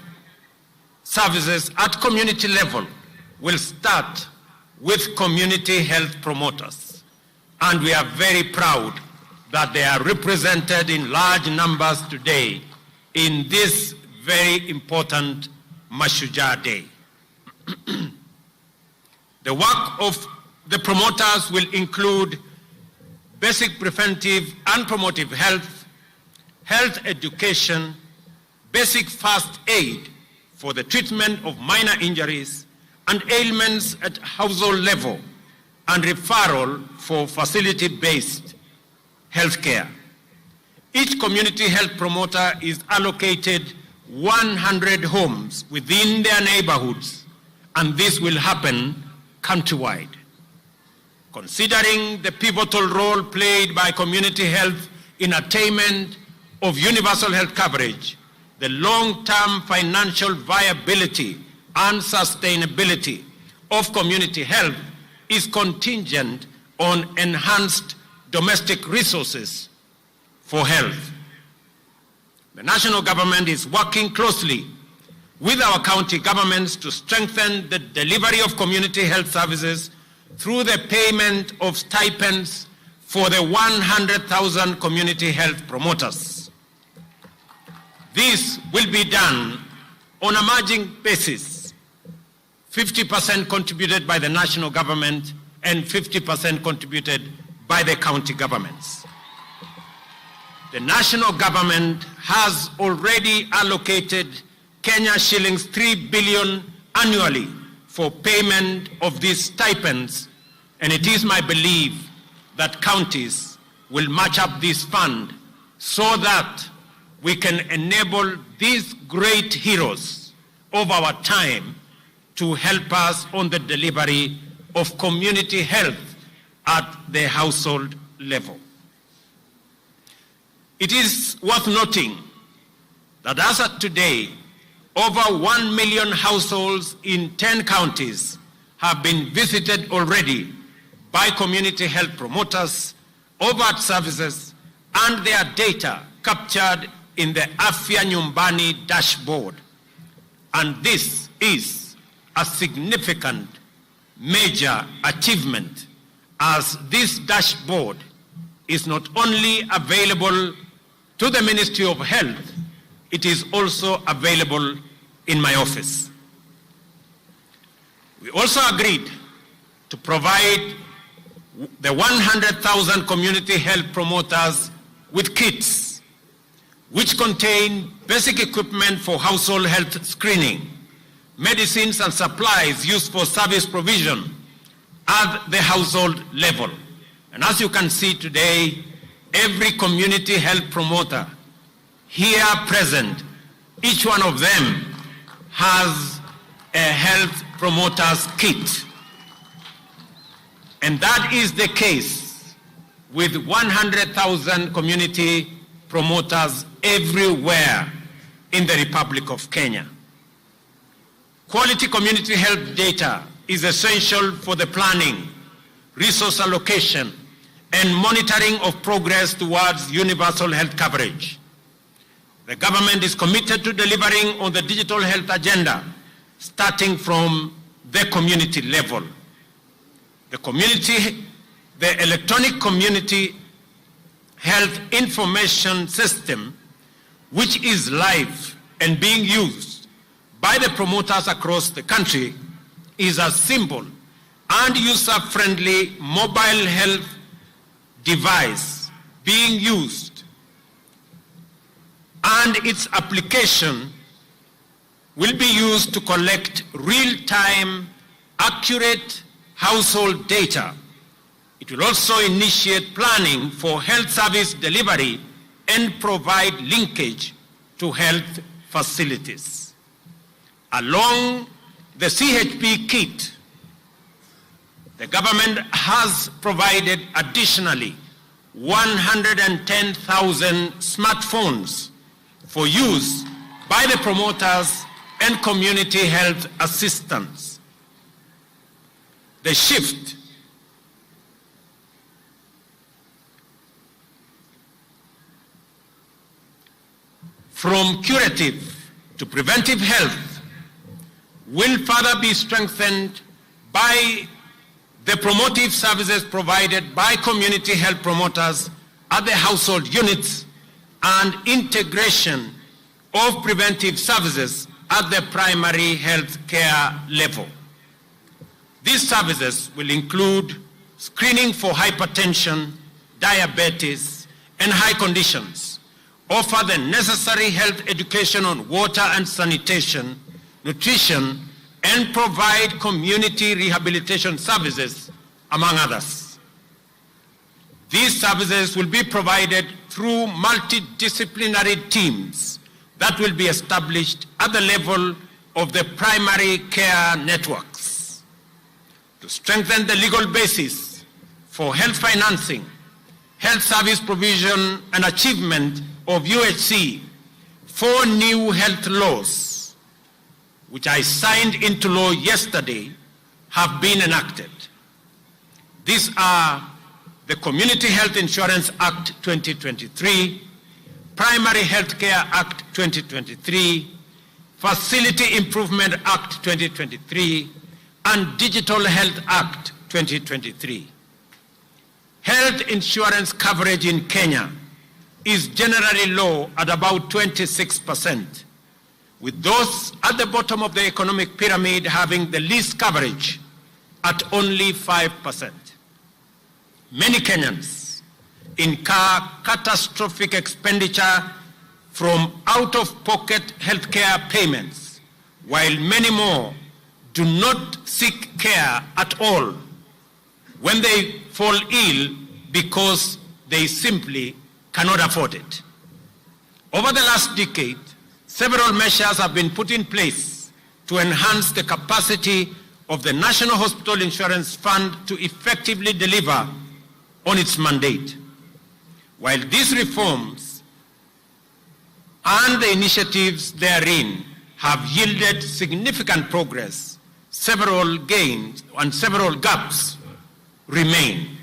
services at community level will start with community health promoters. And we are very proud that they are represented in large numbers today in this very important Mashujaa Day. The work of the promoters will include basic preventive and promotive health, health education, basic first aid for the treatment of minor injuries and ailments at household level, and referral for facility-based health care. Each community health promoter is allocated 100 homes within their neighborhoods, and this will happen countrywide. Considering the pivotal role played by community health in attainment of universal health coverage, the long-term financial viability and sustainability of community health is contingent on enhanced domestic resources for health. The national government is working closely with our county governments to strengthen the delivery of community health services through the payment of stipends for the 100,000 community health promoters. This will be done on a matching basis, 50% contributed by the national government and 50% contributed by the county governments. The national government has already allocated Kenya shillings 3 billion annually for payment of these stipends, and it is my belief that counties will match up this fund so that we can enable these great heroes of our time to help us on the delivery of community health at the household level. It is worth noting that as of today, over 1 million households in 10 counties have been visited already by community health promoters, overt services, and their data captured in the Afya Nyumbani dashboard. And this is a significant major achievement, as this dashboard is not only available to the Ministry of Health, it is also available in my office. We also agreed to provide the 100,000 community health promoters with kits, which contain basic equipment for household health screening, medicines and supplies used for service provision at the household level. And as you can see today, every community health promoter here present, each one of them has a health promoter's kit. And that is the case with 100,000 community promoters everywhere in the Republic of Kenya. Quality community health data is essential for the planning, resource allocation, and monitoring of progress towards universal health coverage. The government is committed to delivering on the digital health agenda, starting from the community level. The electronic community health information system, which is live and being used by the promoters across the country, is a simple and user-friendly mobile health device being used, and its application will be used to collect real-time, accurate household data. It will also initiate planning for health service delivery and provide linkage to health facilities. Along the CHP kit, the government has provided additionally 110,000 smartphones for use by the promoters and community health assistants. The shift from curative to preventive health will further be strengthened by the promotive services provided by community health promoters at the household units and integration of preventive services at the primary health care level. These services will include screening for hypertension, diabetes, and high conditions, offer the necessary health education on water and sanitation, nutrition, and provide community rehabilitation services, among others. These services will be provided through multidisciplinary teams that will be established at the level of the primary care networks. To strengthen the legal basis for health financing, health service provision, and achievement of UHC, 4 new health laws, which I signed into law yesterday, have been enacted. These are the Community Health Insurance Act 2023, Primary Health Care Act 2023, Facility Improvement Act 2023, and Digital Health Act 2023. Health insurance coverage in Kenya is generally low at about 26%, with those at the bottom of the economic pyramid having the least coverage at only 5%. Many Kenyans incur catastrophic expenditure from out-of-pocket healthcare payments, while many more do not seek care at all when they fall ill because they simply cannot afford it. Over the last decade, several measures have been put in place to enhance the capacity of the National Hospital Insurance Fund to effectively deliver on its mandate. While these reforms and the initiatives therein have yielded significant progress, several gains and several gaps remain.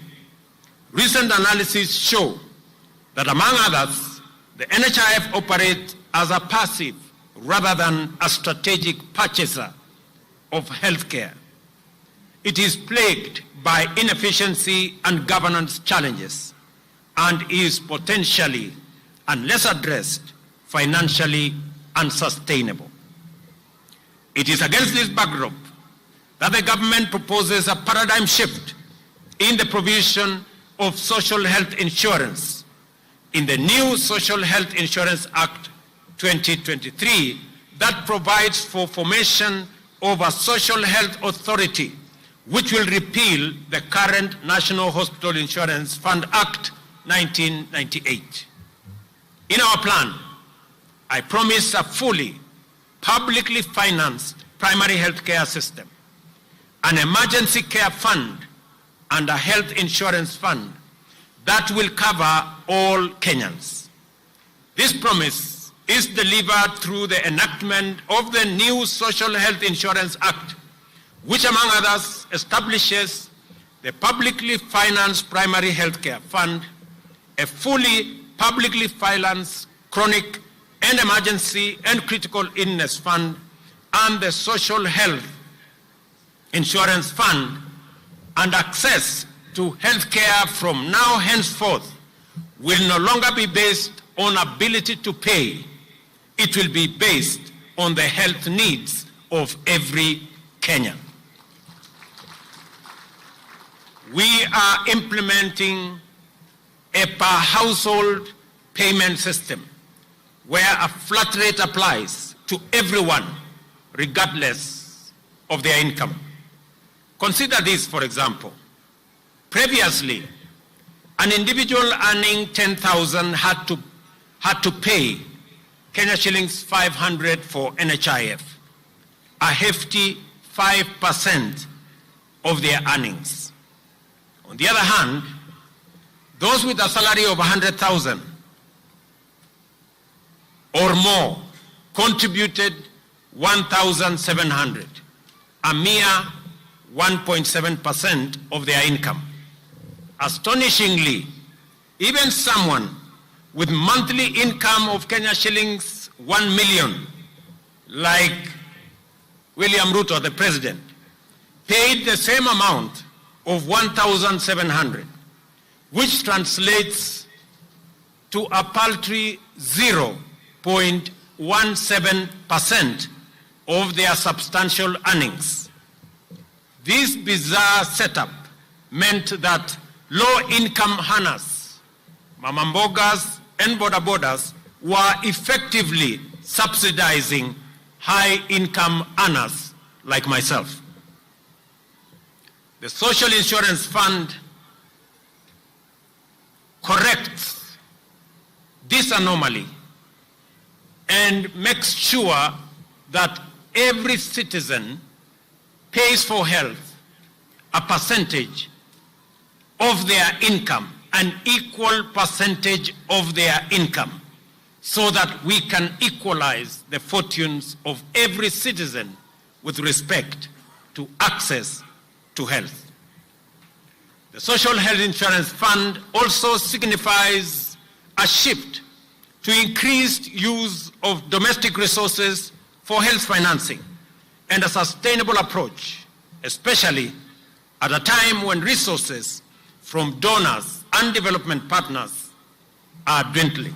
Recent analyses show that, among others, the NHIF operates as a passive rather than a strategic purchaser of healthcare. It is plagued by inefficiency and governance challenges and is potentially, unless addressed, financially unsustainable. It is against this backdrop that the government proposes a paradigm shift in the provision of social health insurance in the new Social Health Insurance Act 2023 that provides for formation of a social health authority which will repeal the current National Hospital Insurance Fund Act 1998. In our plan, I promise a fully publicly financed primary health care system, an emergency care fund, and a health insurance fund that will cover all Kenyans. This promise is delivered through the enactment of the new Social Health Insurance Act, which, among others, establishes the publicly financed primary health care fund, a fully publicly financed chronic and emergency and critical illness fund, and the social health insurance fund, and access to health care from now henceforth will no longer be based on ability to pay. It will be based on the health needs of every Kenyan. We are implementing a per household payment system where a flat rate applies to everyone regardless of their income. Consider this, for example. Previously, an individual earning 10,000 had to pay Kenya shillings 500 for NHIF, a hefty 5% of their earnings. On the other hand, those with a salary of 100,000 or more contributed 1,700, a mere 1.7% of their income. Astonishingly, even someone with monthly income of Kenya shillings 1 million, like William Ruto, the president, paid the same amount of 1,700, which translates to a paltry 0.17% of their substantial earnings. This bizarre setup meant that low-income earners, mamambogas and bodabodas were effectively subsidizing high-income earners like myself. The Social Insurance Fund corrects this anomaly and makes sure that every citizen pays for health a percentage of their income, an equal percentage of their income, so that we can equalize the fortunes of every citizen with respect to access to health. The Social Health Insurance Fund also signifies a shift to increased use of domestic resources for health financing and a sustainable approach, especially at a time when resources from donors and development partners are dwindling.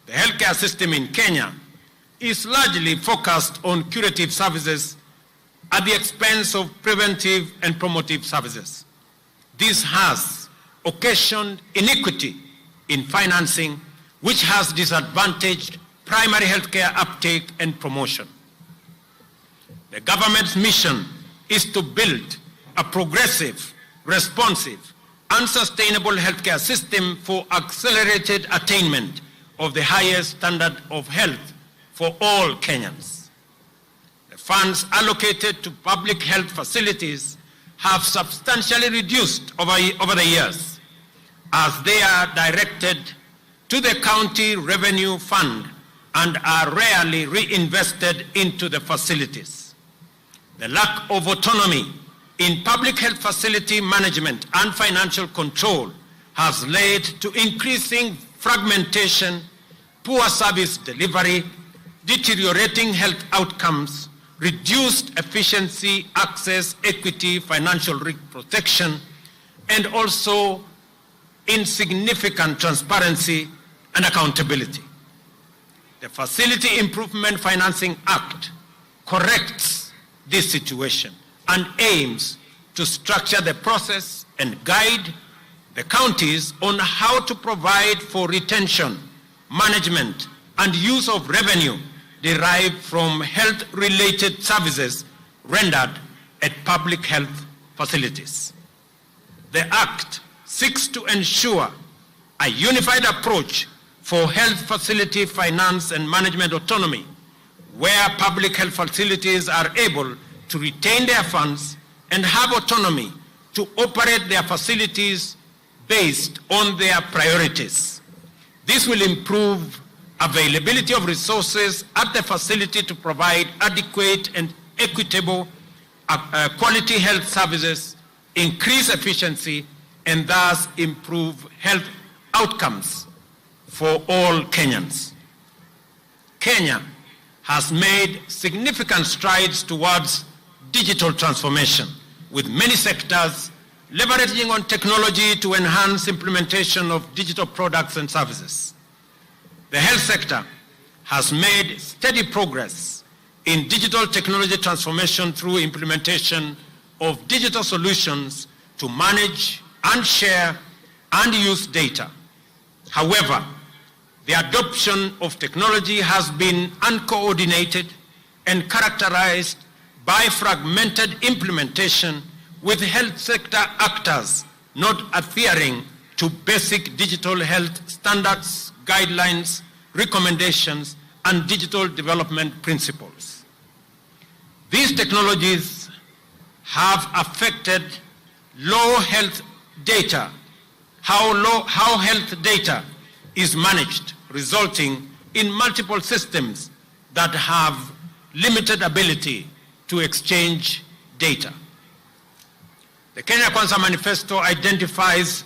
The healthcare system in Kenya is largely focused on curative services at the expense of preventive and promotive services. This has occasioned inequity in financing, which has disadvantaged primary healthcare uptake and promotion. The government's mission is to build a progressive, responsive, and sustainable healthcare system for accelerated attainment of the highest standard of health for all Kenyans. The funds allocated to public health facilities have substantially reduced over the years, as they are directed to the county revenue fund and are rarely reinvested into the facilities. The lack of autonomy in public health facility management and financial control has led to increasing fragmentation, poor service delivery, deteriorating health outcomes, reduced efficiency, access, equity, financial protection, and also insignificant transparency and accountability. The Facility Improvement Financing Act corrects this situation and aims to structure the process and guide the counties on how to provide for retention, management, and use of revenue derived from health-related services rendered at public health facilities. The Act seeks to ensure a unified approach for health facility finance and management autonomy, where public health facilities are able to retain their funds and have autonomy to operate their facilities based on their priorities. This will improve availability of resources at the facility to provide adequate and equitable quality health services, increase efficiency, and thus improve health outcomes for all Kenyans. Kenya has made significant strides towards digital transformation, with many sectors leveraging on technology to enhance implementation of digital products and services. The health sector has made steady progress in digital technology transformation through implementation of digital solutions to manage and share and use data. However, the adoption of technology has been uncoordinated and characterized by fragmented implementation with health sector actors not adhering to basic digital health standards, guidelines, recommendations, and digital development principles. These technologies have affected how health data is managed, resulting in multiple systems that have limited ability to exchange data. The Kenya Kwanza Manifesto identifies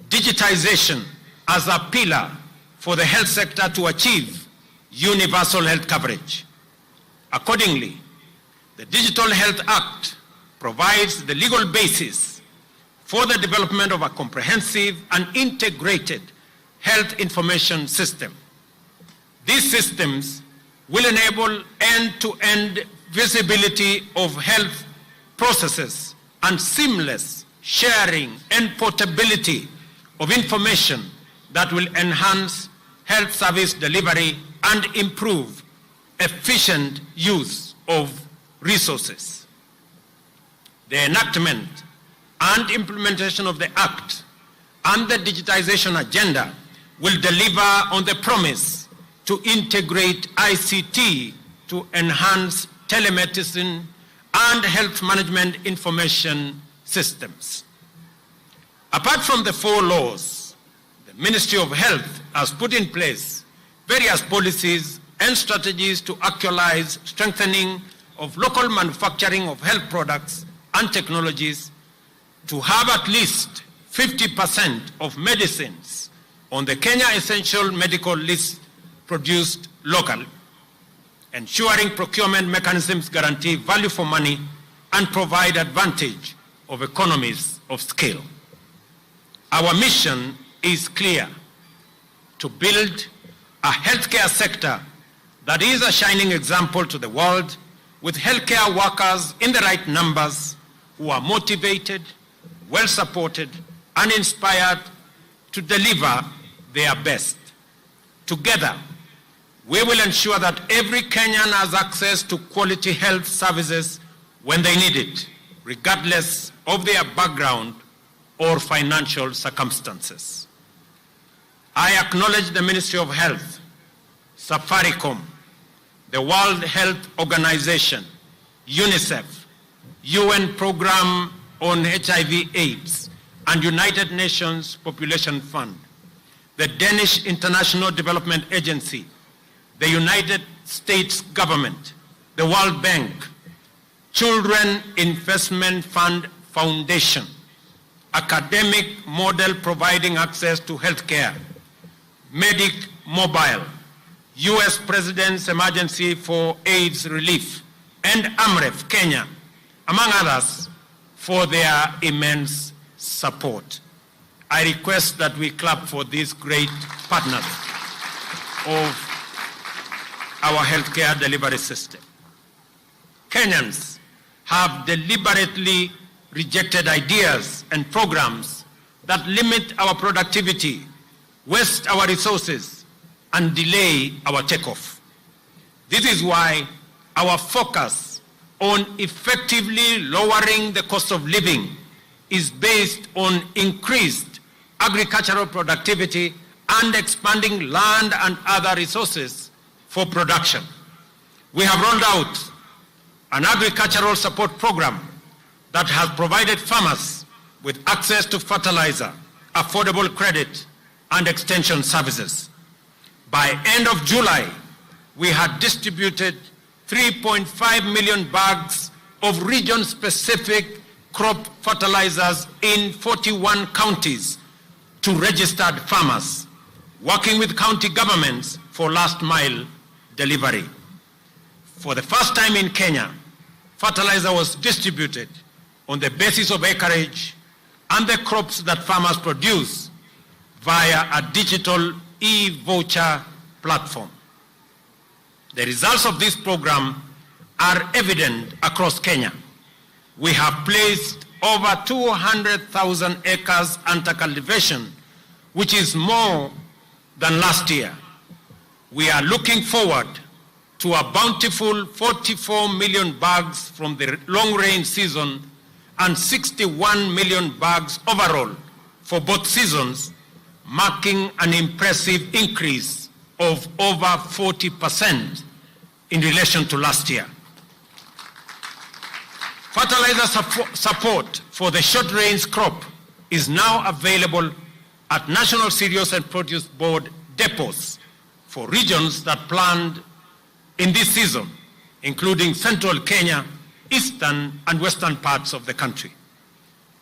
digitization as a pillar for the health sector to achieve universal health coverage. Accordingly, the Digital Health Act provides the legal basis for the development of a comprehensive and integrated health information system. These systems will enable end-to-end visibility of health processes and seamless sharing and portability of information that will enhance health service delivery and improve efficient use of resources. The enactment and implementation of the Act and the digitization agenda will deliver on the promise to integrate ICT to enhance telemedicine and health management information systems. Apart from the 4 laws, the Ministry of Health has put in place various policies and strategies to actualize strengthening of local manufacturing of health products and technologies, to have at least 50% of medicines on the Kenya Essential Medical List produced locally, ensuring procurement mechanisms guarantee value for money and provide advantage of economies of scale. Our mission is clear: to build a healthcare sector that is a shining example to the world, with healthcare workers in the right numbers who are motivated, well supported, and inspired to deliver their best. Together, we will ensure that every Kenyan has access to quality health services when they need it, regardless of their background or financial circumstances. I acknowledge the Ministry of Health, Safaricom, the World Health Organization, UNICEF, UN Program on HIV/AIDS, and United Nations Population Fund, the Danish International Development Agency, the United States government, the World Bank, Children Investment Fund Foundation, Academic Model Providing Access to Healthcare, Medic Mobile, U.S. President's Emergency for AIDS Relief, and AMREF Kenya, among others, for their immense support. I request that we clap for these great partners of our healthcare delivery system. Kenyans have deliberately rejected ideas and programs that limit our productivity, waste our resources, and delay our takeoff. This is why our focus on effectively lowering the cost of living is based on increased agricultural productivity and expanding land and other resources for production. We have rolled out an agricultural support program that has provided farmers with access to fertilizer, affordable credit, and extension services. By end of July, we had distributed 3.5 million bags of region-specific crop fertilizers in 41 counties to registered farmers, working with county governments for last-mile delivery. For the first time in Kenya, fertilizer was distributed on the basis of acreage and the crops that farmers produce via a digital e-voucher platform. The results of this program are evident across Kenya. We have placed over 200,000 acres under cultivation, which is more than last year. We are looking forward to a bountiful 44 million bags from the long rain season and 61 million bags overall for both seasons, marking an impressive increase of over 40% in relation to last year. Fertilizer support for the short range crop is now available at National Cereals and Produce Board depots for regions that planned in this season, including central Kenya, eastern and western parts of the country.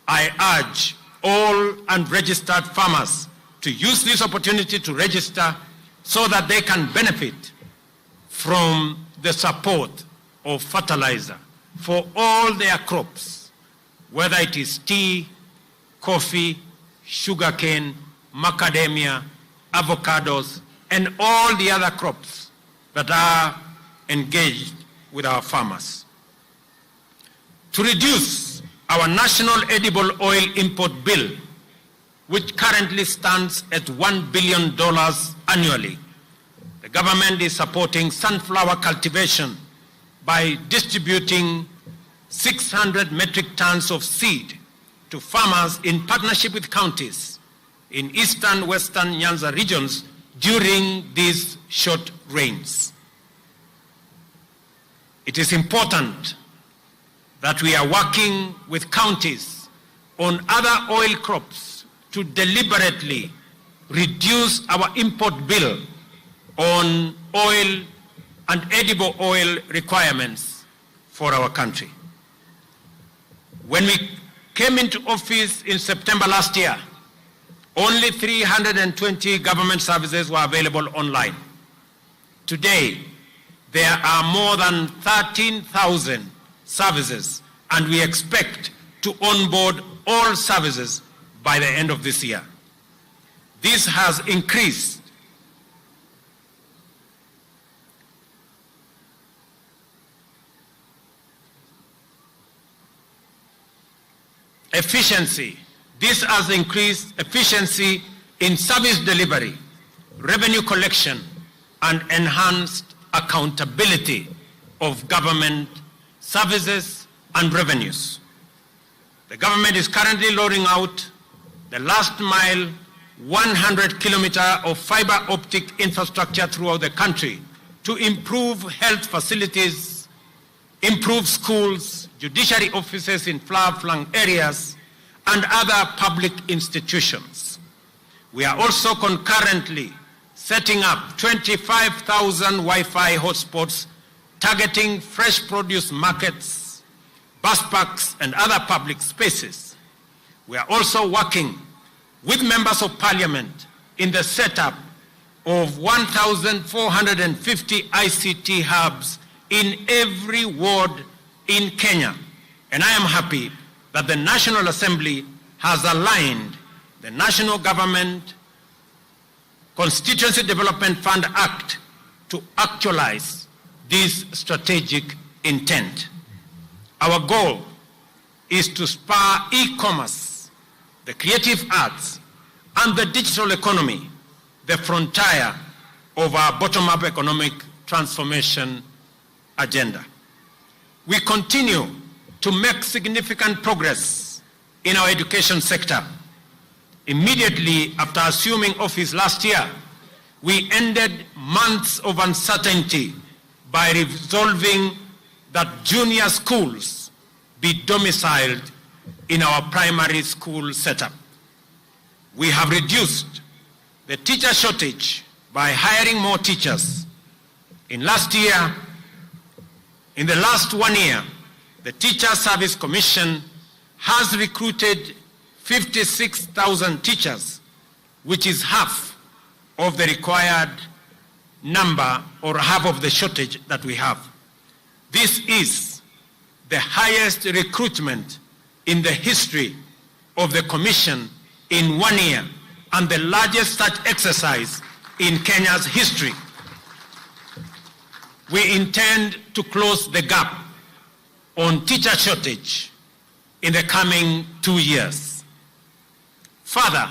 I urge all unregistered farmers to use this opportunity to register so that they can benefit from the support of fertilizer for all their crops, whether it is tea, coffee, sugarcane, macadamia, avocados, and all the other crops that are engaged with our farmers. To reduce our national edible oil import bill, which currently stands at $1 billion annually, the government is supporting sunflower cultivation by distributing 600 metric tons of seed to farmers in partnership with counties in eastern, western Nyanza regions during these short rains. It is important that we are working with counties on other oil crops to deliberately reduce our import bill on oil and edible oil requirements for our country. When we came into office in September last year, only 320 government services were available online. Today, there are more than 13,000 services, and we expect to onboard all services by the end of this year. This has increased efficiency. This has increased efficiency in service delivery, revenue collection, and enhanced accountability of government services and revenues. The government is currently rolling out the last mile 100-kilometer of fiber optic infrastructure throughout the country to improve health facilities, improve schools, judiciary offices in far-flung areas, and other public institutions. We are also concurrently setting up 25,000 Wi-Fi hotspots targeting fresh produce markets, bus parks, and other public spaces. We are also working with members of parliament in the setup of 1,450 ICT hubs in every ward in Kenya. And I am happy that the National Assembly has aligned the National Government Constituency Development Fund Act to actualize this strategic intent. Our goal is to spur e-commerce, the creative arts, and the digital economy, the frontier of our bottom-up economic transformation agenda. We continue to make significant progress in our education sector. Immediately after assuming office last year, we ended months of uncertainty by resolving that junior schools be domiciled in our primary school setup. We have reduced the teacher shortage by hiring more teachers. In the last 1 year, the Teacher Service Commission has recruited 56,000 teachers, which is half of the required number or half of the shortage that we have. This is the highest recruitment in the history of the Commission in 1 year and the largest such exercise in Kenya's history. We intend to close the gap on teacher shortage in the coming 2 years. Further,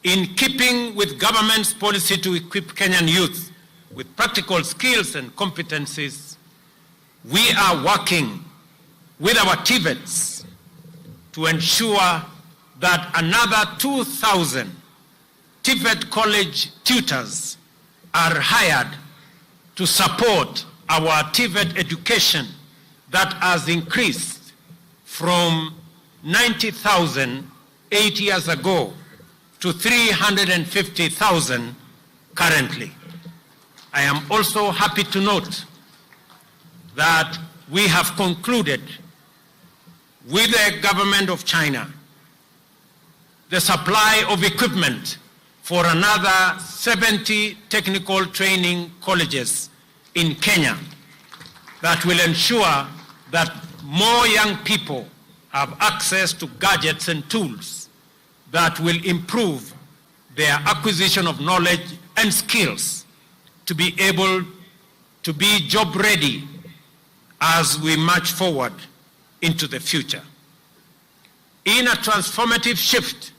in keeping with government's policy to equip Kenyan youth with practical skills and competencies, we are working with our TVETs to ensure that another 2,000 TVET college tutors are hired to support our TVET education that has increased from 90,000 8 years ago to 350,000 currently. I am also happy to note that we have concluded with the government of China the supply of equipment for another 70 technical training colleges in Kenya that will ensure that more young people have access to gadgets and tools that will improve their acquisition of knowledge and skills to be able to be job ready as we march forward into the future. In a transformative shift,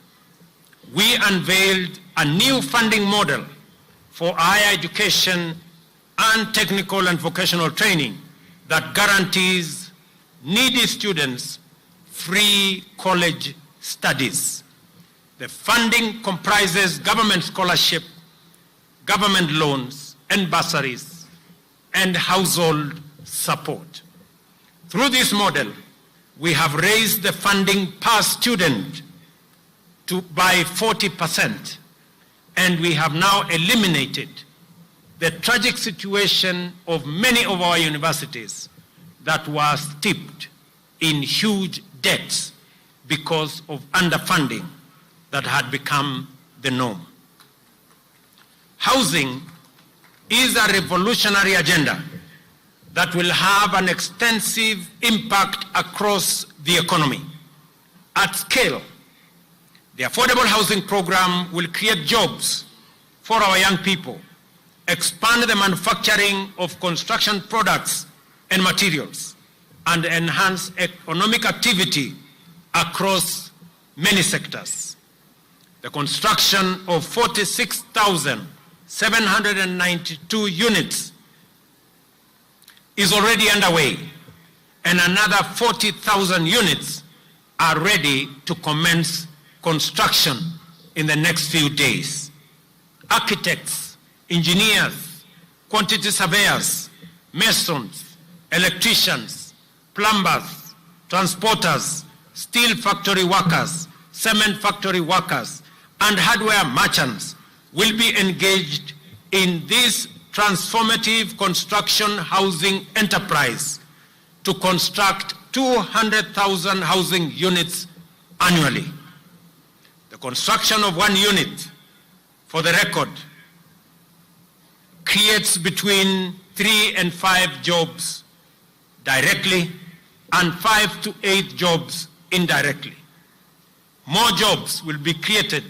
we unveiled a new funding model for higher education and technical and vocational training that guarantees needy students free college studies. The funding comprises government scholarship, government loans and bursaries, and household support. Through this model, we have raised the funding per student by 40%, and we have now eliminated the tragic situation of many of our universities that were steeped in huge debts because of underfunding that had become the norm. Housing is a revolutionary agenda that will have an extensive impact across the economy. At scale, the affordable housing program will create jobs for our young people, expand the manufacturing of construction products and materials, and enhance economic activity across many sectors. The construction of 46,792 units is already underway, and another 40,000 units are ready to commence construction in the next few days. Architects, engineers, quantity surveyors, masons, electricians, plumbers, transporters, steel factory workers, cement factory workers, and hardware merchants will be engaged in this transformative construction housing enterprise to construct 200,000 housing units annually. The construction of one unit, for the record, creates between 3 and 5 jobs directly and 5 to 8 jobs indirectly. More jobs will be created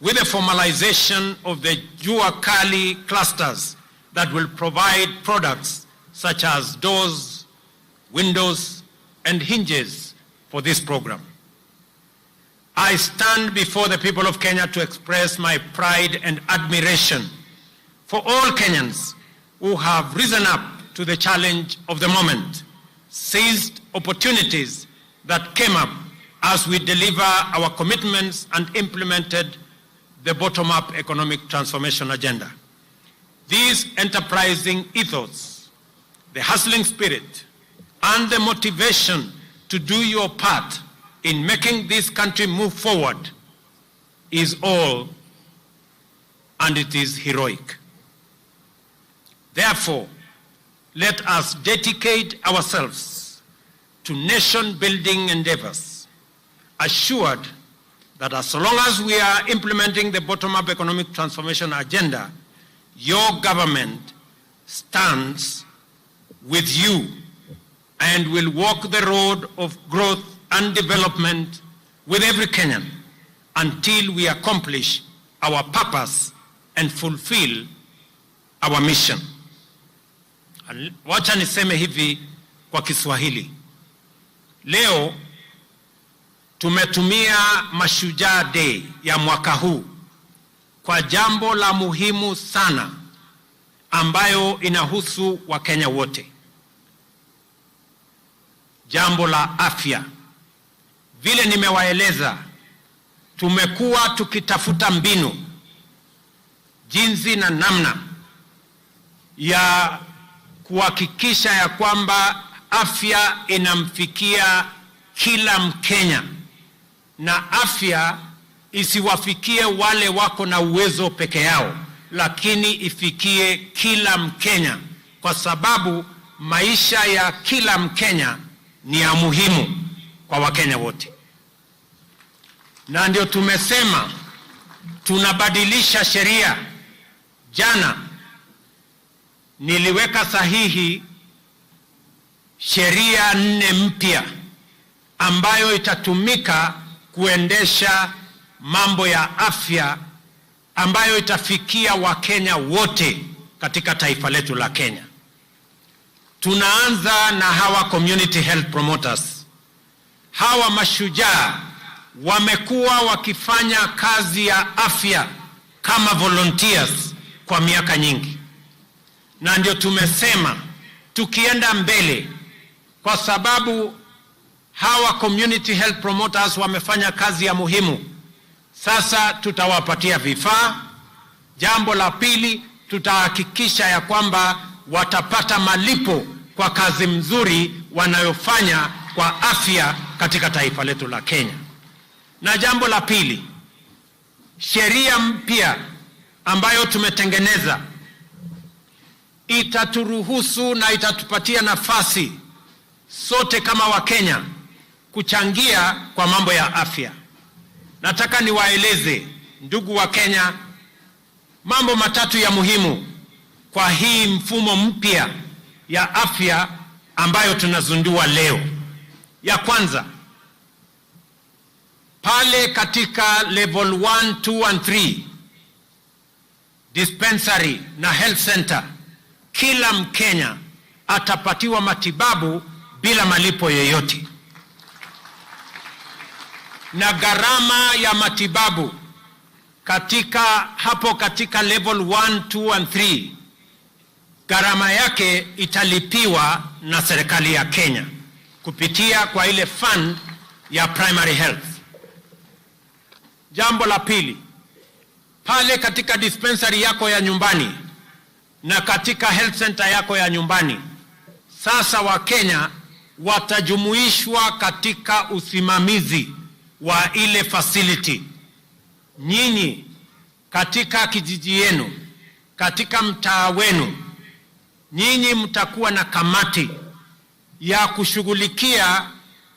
with the formalization of the Jua Kali clusters that will provide products such as doors, windows, and hinges for this program. I stand before the people of Kenya to express my pride and admiration for all Kenyans who have risen up to the challenge of the moment, seized opportunities that came up as we deliver our commitments and implemented the bottom-up economic transformation agenda. This enterprising ethos, the hustling spirit, and the motivation to do your part in making this country move forward is all, and it is heroic. Therefore, let us dedicate ourselves to nation-building endeavors, assured that as long as we are implementing the bottom-up economic transformation agenda, your government stands with you and will walk the road of growth and development with every Kenyan until we accomplish our purpose and fulfill our mission. Wacha niseme hivi kwa Kiswahili. Leo tumetumia Mashujaa Day ya mwaka huu kwa jambo la muhimu sana ambayo inahusu Wakenya wote. Jambo la afya, vile nimewaeleza, tumekuwa tukitafuta mbinu, jinsi na namna ya kuhakikisha ya kwamba afya inamfikia kila Mkenya, na afya isiwafikie wale wako na uwezo peke yao, lakini ifikie kila Mkenya, kwa sababu maisha ya kila Mkenya ni ya muhimu kwa Wakenya wote. Na ndio tumesema tunabadilisha sheria. Jana niliweka sahihi sheria 4 mpya ambayo itatumika kuendesha mambo ya afya, ambayo itafikia Wakenya wote katika taifa letu la Kenya. Tunaanza na hawa community health promoters. Hawa mashujaa wamekuwa wakifanya kazi ya afya kama volunteers kwa miaka nyingi, na ndio tumesema tukienda mbele, kwa sababu hawa community health promoters wamefanya kazi ya muhimu, sasa tutawapatia vifaa. Jambo la pili, tutahakikisha ya kwamba watapata malipo kwa kazi mzuri wanayofanya kwa afya katika taifa letu la Kenya. Na jambo la pili, sheria mpya ambayo tumetengeneza itaturuhusu na itatupatia nafasi sote kama Wakenya kuchangia kwa mambo ya afya. Nataka niwaeleze ndugu wa Kenya mambo matatu ya muhimu kwa hii mfumo mpya ya afya ambayo tunazundua leo. Ya kwanza, pale katika level 1, 2 and 3 dispensary na health center, kila Mkenya atapatiwa matibabu bila malipo yoyote. Na gharama ya matibabu katika level 1, 2 and 3, gharama yake italipiwa na serikali ya Kenya kupitia kwa ile fund ya primary health. Jambo la pili, pale katika dispensary yako ya nyumbani na katika health center yako ya nyumbani, sasa Wakenya watajumuishwa katika usimamizi wa ile facility. Nyinyi katika kijiji yenu, katika mtaa wenu, nyinyi mtakuwa na kamati ya kushughulikia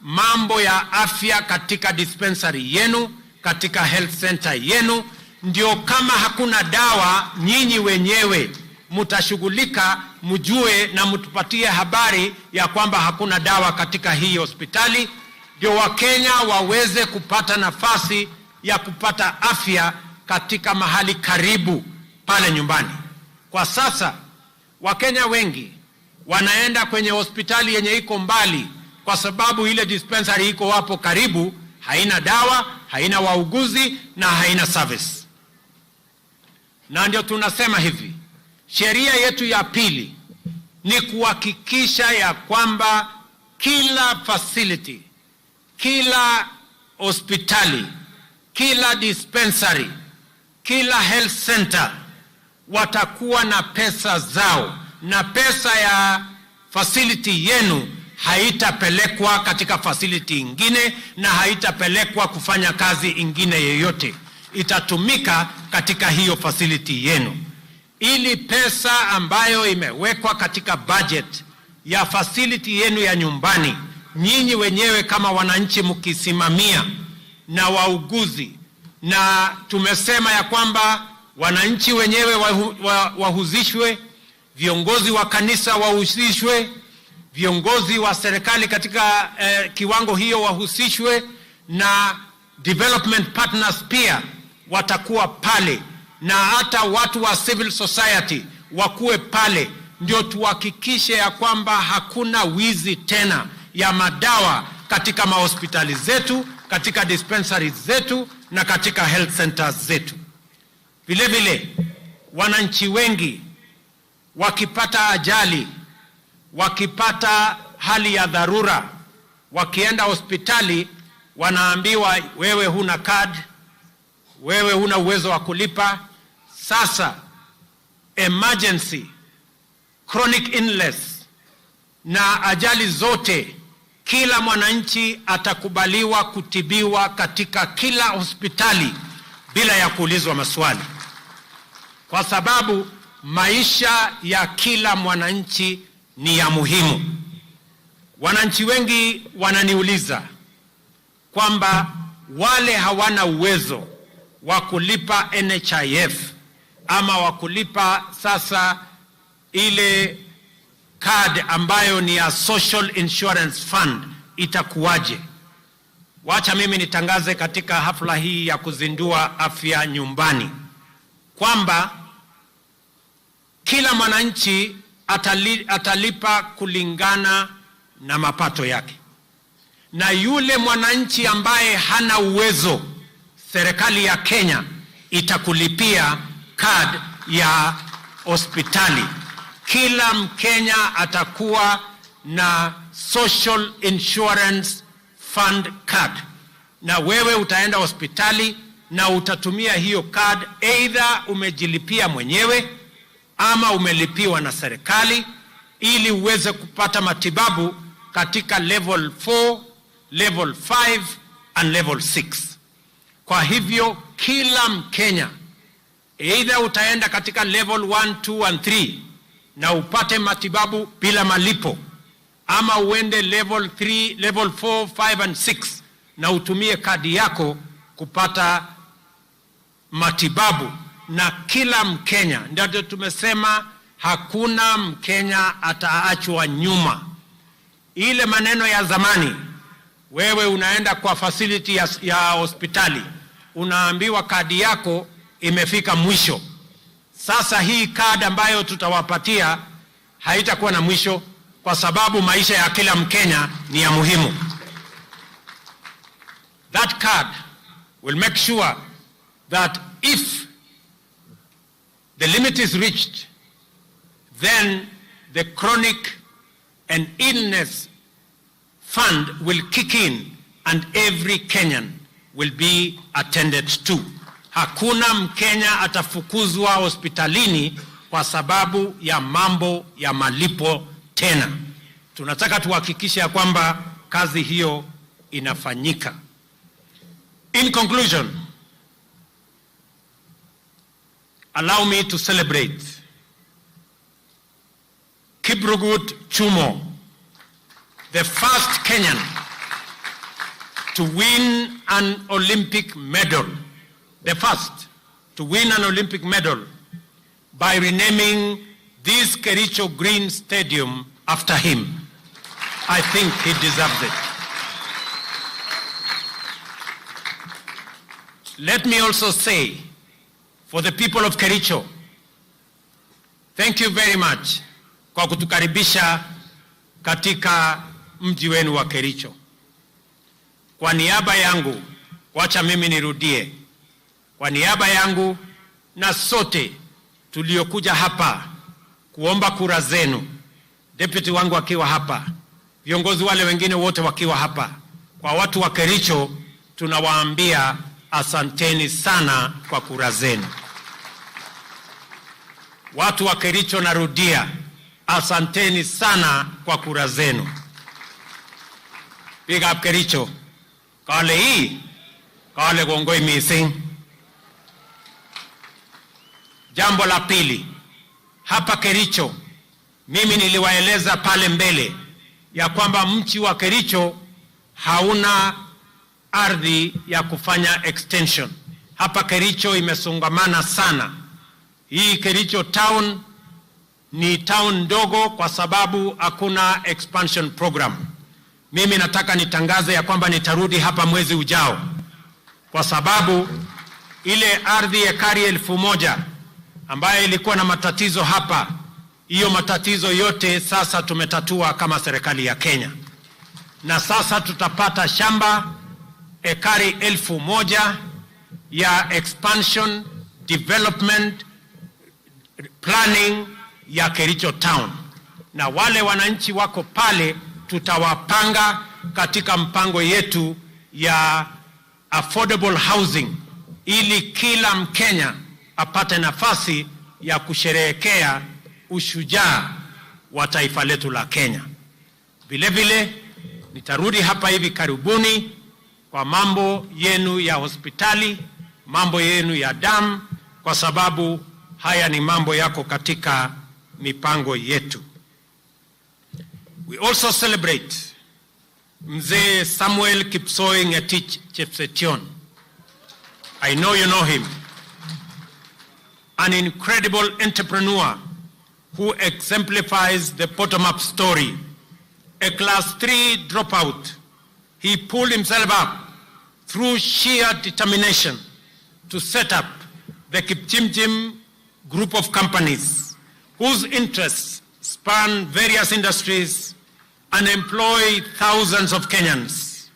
mambo ya afya katika dispensary yenu, katika health center yenu. Ndio kama hakuna dawa, nyinyi wenyewe mtashughulika, mjue na mtupatie habari ya kwamba hakuna dawa katika hii hospitali, ndio Wakenya waweze kupata nafasi ya kupata afya katika mahali karibu pale nyumbani. Kwa sasa Wakenya wengi wanaenda kwenye hospitali yenye iko mbali, kwa sababu ile dispensary iko hapo karibu, haina dawa, haina wauguzi na haina service. Na ndio tunasema hivi, sheria yetu ya pili ni kuhakikisha ya kwamba kila facility, kila hospitali, kila dispensary, kila health center watakuwa na pesa zao, na pesa ya facility yenu haitapelekwa katika facility ingine na haitapelekwa kufanya kazi ingine yoyote. Itatumika katika hiyo facility yenu, ili pesa ambayo imewekwa katika budget ya facility yenu ya nyumbani, nyinyi wenyewe kama wananchi mkisimamia, na wauguzi, na tumesema ya kwamba wananchi wenyewe wahusishwe, viongozi wa kanisa wahusishwe, viongozi wa serikali katika kiwango hiyo wahusishwe, na development partners pia watakuwa pale, na hata watu wa civil society wakuwe pale, ndio tuhakikishe ya kwamba hakuna wizi tena ya madawa katika mahospitali zetu, katika dispensaries zetu na katika health centers zetu. Vile vile wananchi wengi wakipata ajali, wakipata hali ya dharura, wakienda hospitali wanaambiwa wewe huna card, wewe huna uwezo wa kulipa. Sasa emergency, chronic illness na ajali zote, kila mwananchi atakubaliwa kutibiwa katika kila hospitali bila ya kuulizwa maswali, kwa sababu maisha ya kila mwananchi ni ya muhimu. Wananchi wengi wananiuliza kwamba wale hawana uwezo wa kulipa NHIF ama wa kulipa sasa ile card ambayo ni ya Social Insurance Fund itakuwaje? Wacha mimi nitangaze katika hafla hii ya kuzindua afya nyumbani kwamba kila mwananchi atalipa kulingana na mapato yake, na yule mwananchi ambaye hana uwezo, serikali ya Kenya itakulipia card ya hospitali. Kila Mkenya atakuwa na Social Insurance Fund card, na wewe utaenda hospitali na utatumia hiyo card, either umejilipia mwenyewe ama umelipiwa na serikali, ili uweze kupata matibabu katika level 4, level 5 and level 6. Kwa hivyo kila Mkenya, either utaenda katika level 1, 2 and 3 na upate matibabu bila malipo, ama uende level 3, level 4, 5 and 6 na utumie kadi yako kupata matibabu. Na kila Mkenya, ndio tumesema hakuna Mkenya ataachwa nyuma. Ile maneno ya zamani, wewe unaenda kwa facility ya hospitali, unaambiwa kadi yako imefika mwisho. Sasa hii kadi ambayo tutawapatia haitakuwa na mwisho, kwa sababu maisha ya kila Mkenya ni ya muhimu. That card will make sure that if the limit is reached, then the chronic and illness fund will kick in and every Kenyan will be attended to. Hakuna Mkenya atafukuzwa hospitalini kwa sababu ya mambo ya malipo tena. Tunataka tuhakikishe kwamba kazi hiyo inafanyika. In conclusion, allow me to celebrate Kiprugut Chumo, the first Kenyan to win an Olympic medal, the first to win an Olympic medal by renaming this KERICHO Green Stadium after him. I think he deserves it. Let me also say, for the people of KERICHO, thank you very much kwa kutukaribisha katika mji wenu wa KERICHO. Kwa niaba yangu, wacha mimi nirudie, kwa niaba yangu na sote tuliokuja hapa kuomba kura zenu, deputy wangu akiwa hapa, viongozi wale wengine wote wakiwa hapa, kwa watu wa KERICHO tunawaambia asanteni sana kwa kura zenu. Watu wa KERICHO, narudia, asanteni sana kwa kura zenu. Big up KERICHO. Kale hii, kale kongoi missing. Jambo la pili, hapa KERICHO, mimi niliwaeleza pale mbele ya kwamba mji wa KERICHO hauna ardhi ya kufanya extension. Hapa KERICHO imesongamana sana. Hii KERICHO town ni town ndogo kwa sababu hakuna expansion program. Mimi nataka nitangaze ya kwamba nitarudi hapa mwezi ujao, kwa sababu ile ardhi ya ekari 1000 ambayo ilikuwa na matatizo hapa, hiyo matatizo yote sasa tumetatua kama serikali ya Kenya. Na sasa tutapata shamba ekari 1000 ya expansion development planning ya KERICHO town, na wale wananchi wako pale tutawapanga katika mpango yetu ya affordable housing ili kila Mkenya apate nafasi ya kusherehekea ushujaa wa taifa letu la Kenya. Vile vile nitarudi hapa hivi karibuni kwa mambo yenu ya hospitali, mambo yenu ya damu, kwa sababu haya ni mambo yako katika mipango yetu. We also celebrate Mzee Samuel Kipsoi Ngetich Chepsetion. I know you know him. An incredible entrepreneur who exemplifies the bottom-up story. A class 3 dropout, he pulled himself up through sheer determination to set up the Kipchimchim group of companies whose interests span various industries and employ thousands of Kenyans.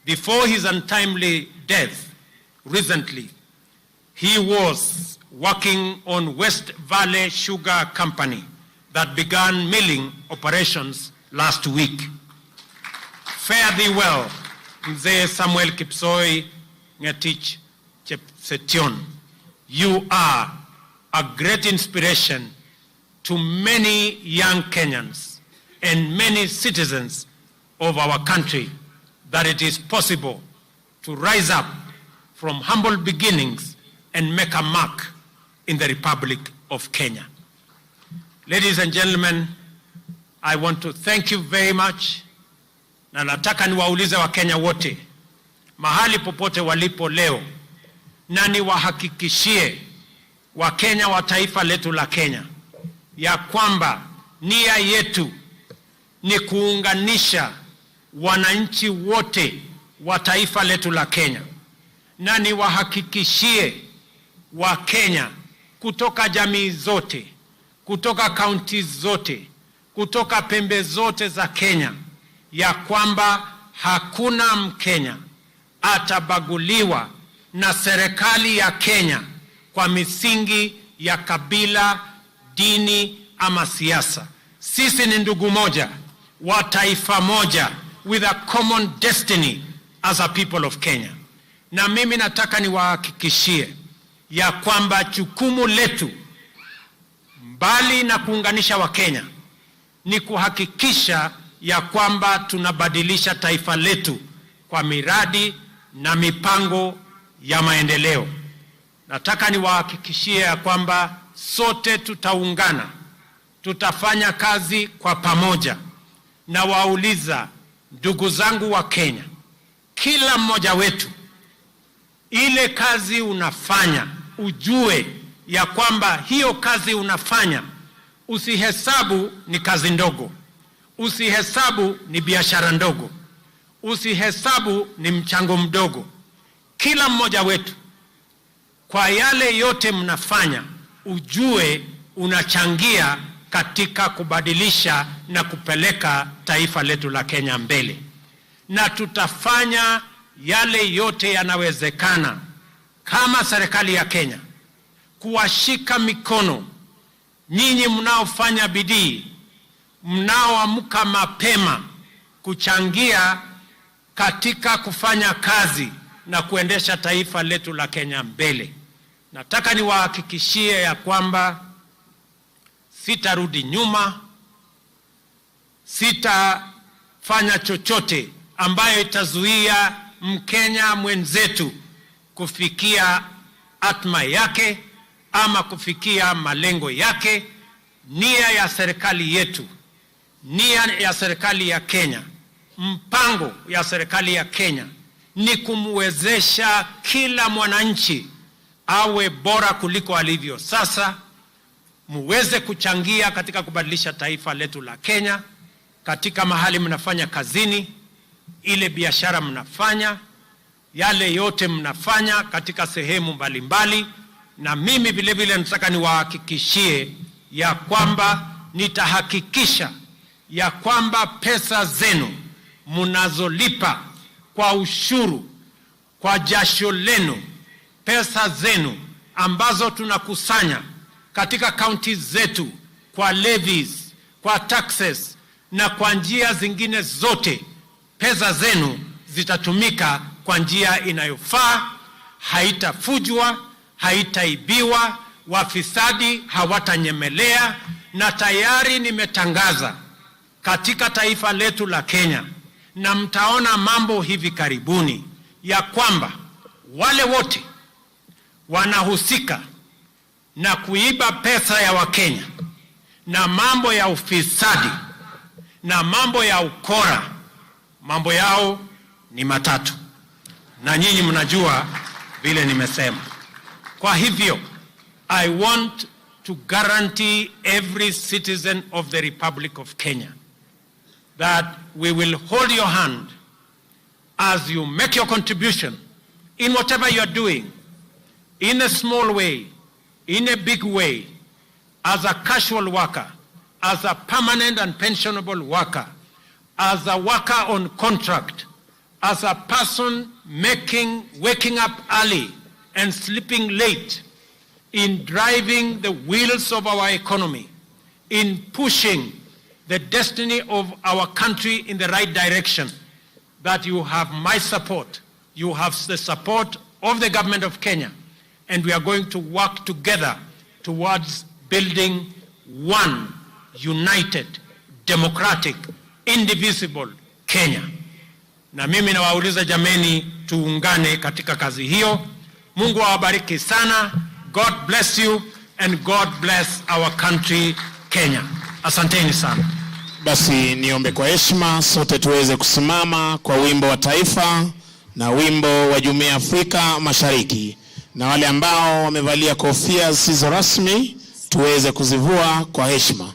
Before his untimely death recently, he was working on West Valley Sugar Company that began milling operations last week. Fare thee well, Mzee Samuel Kipsoi Ngetich Chepsetion. You are a great inspiration to many young Kenyans and many citizens of our country that it is possible to rise up from humble beginnings and make a mark in the Republic of Kenya. Ladies and gentlemen, I want to thank you very much, na nataka niwaulize Wakenya wote mahali popote walipo leo, na niwahakikishie Wakenya wa taifa letu la Kenya ya kwamba nia yetu ni kuunganisha wananchi wote wa taifa letu la Kenya, na niwahakikishie Wakenya kutoka jamii zote, kutoka kaunti zote, kutoka pembe zote za Kenya ya kwamba hakuna Mkenya atabaguliwa na serikali ya Kenya kwa misingi ya kabila, dini ama siasa. Sisi ni ndugu moja wa taifa moja with a common destiny as a people of Kenya. Na mimi nataka niwahakikishie ya kwamba jukumu letu mbali na kuunganisha Wakenya ni kuhakikisha ya kwamba tunabadilisha taifa letu kwa miradi na mipango ya maendeleo. Nataka niwahakikishie ya kwamba sote tutaungana, tutafanya kazi kwa pamoja. Na wauliza ndugu zangu wa Kenya, kila mmoja wetu, ile kazi unafanya ujue ya kwamba hiyo kazi unafanya, usihesabu ni kazi ndogo, usihesabu ni biashara ndogo, usihesabu ni mchango mdogo. Kila mmoja wetu kwa yale yote mnafanya ujue unachangia katika kubadilisha na kupeleka taifa letu la Kenya mbele. Na tutafanya yale yote yanawezekana kama serikali ya Kenya kuwashika mikono nyinyi mnaofanya bidii, mnaoamka mapema kuchangia katika kufanya kazi na kuendesha taifa letu la Kenya mbele. Nataka niwahakikishie ya kwamba sitarudi nyuma, sitafanya chochote ambayo itazuia Mkenya mwenzetu kufikia atma yake ama kufikia malengo yake. Nia ya serikali yetu, nia ya serikali ya Kenya, mpango ya serikali ya Kenya ni kumwezesha kila mwananchi awe bora kuliko alivyo sasa, muweze kuchangia katika kubadilisha taifa letu la Kenya, katika mahali mnafanya kazini, ile biashara mnafanya, yale yote mnafanya katika sehemu mbalimbali. Na mimi vile vile nataka niwahakikishie ya kwamba nitahakikisha ya kwamba pesa zenu mnazolipa kwa ushuru, kwa jasho lenu, pesa zenu ambazo tunakusanya katika kaunti zetu kwa levies, kwa taxes na kwa njia zingine zote, pesa zenu zitatumika kwa njia inayofaa, haitafujwa, haitaibiwa, wafisadi hawatanyemelea, na tayari nimetangaza katika taifa letu la Kenya, na mtaona mambo hivi karibuni, ya kwamba wale wote wanahusika na kuiba pesa ya Wakenya na mambo ya ufisadi na mambo ya ukora, mambo yao ni matatu, na nyinyi mnajua vile nimesema. Kwa hivyo, I want to guarantee every citizen of the Republic of Kenya that we will hold your hand as you make your contribution in whatever you are doing, in a small way, in a big way, as a casual worker, as a permanent and pensionable worker, as a worker on contract, as a person waking up early and sleeping late, in driving the wheels of our economy, in pushing the destiny of our country in the right direction, that you have my support, you have the support of the government of Kenya, and we are going to work together towards building one united, democratic, indivisible Kenya. Na mimi nawauliza jameni, tuungane katika kazi hiyo. Mungu awabariki sana. God bless you and God bless our country Kenya. Asanteni sana. Basi niombe kwa heshima sote tuweze kusimama kwa wimbo wa taifa na wimbo wa Jumuiya ya Afrika Mashariki, na wale ambao wamevalia kofia zisizo rasmi tuweze kuzivua kwa heshima.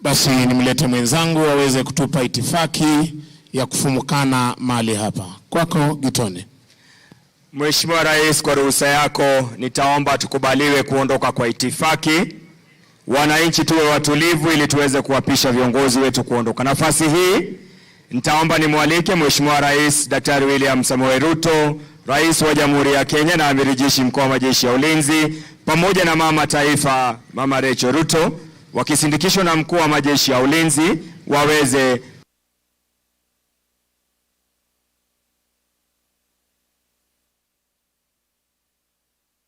Basi nimlete mwenzangu aweze kutupa itifaki ya kufumukana mahali hapa. Kwako Gitone. Mheshimiwa Rais, kwa ruhusa yako nitaomba tukubaliwe kuondoka kwa itifaki. Wananchi tuwe watulivu ili tuweze kuwapisha viongozi wetu kuondoka. Nafasi hii nitaomba nimwalike Mheshimiwa Rais Daktari William Samoei Ruto, Rais wa Jamhuri ya Kenya na Amiri Jeshi Mkuu wa Majeshi ya Ulinzi, pamoja na Mama Taifa Mama Rachel Ruto, wakisindikishwa na Mkuu wa Majeshi ya Ulinzi, waweze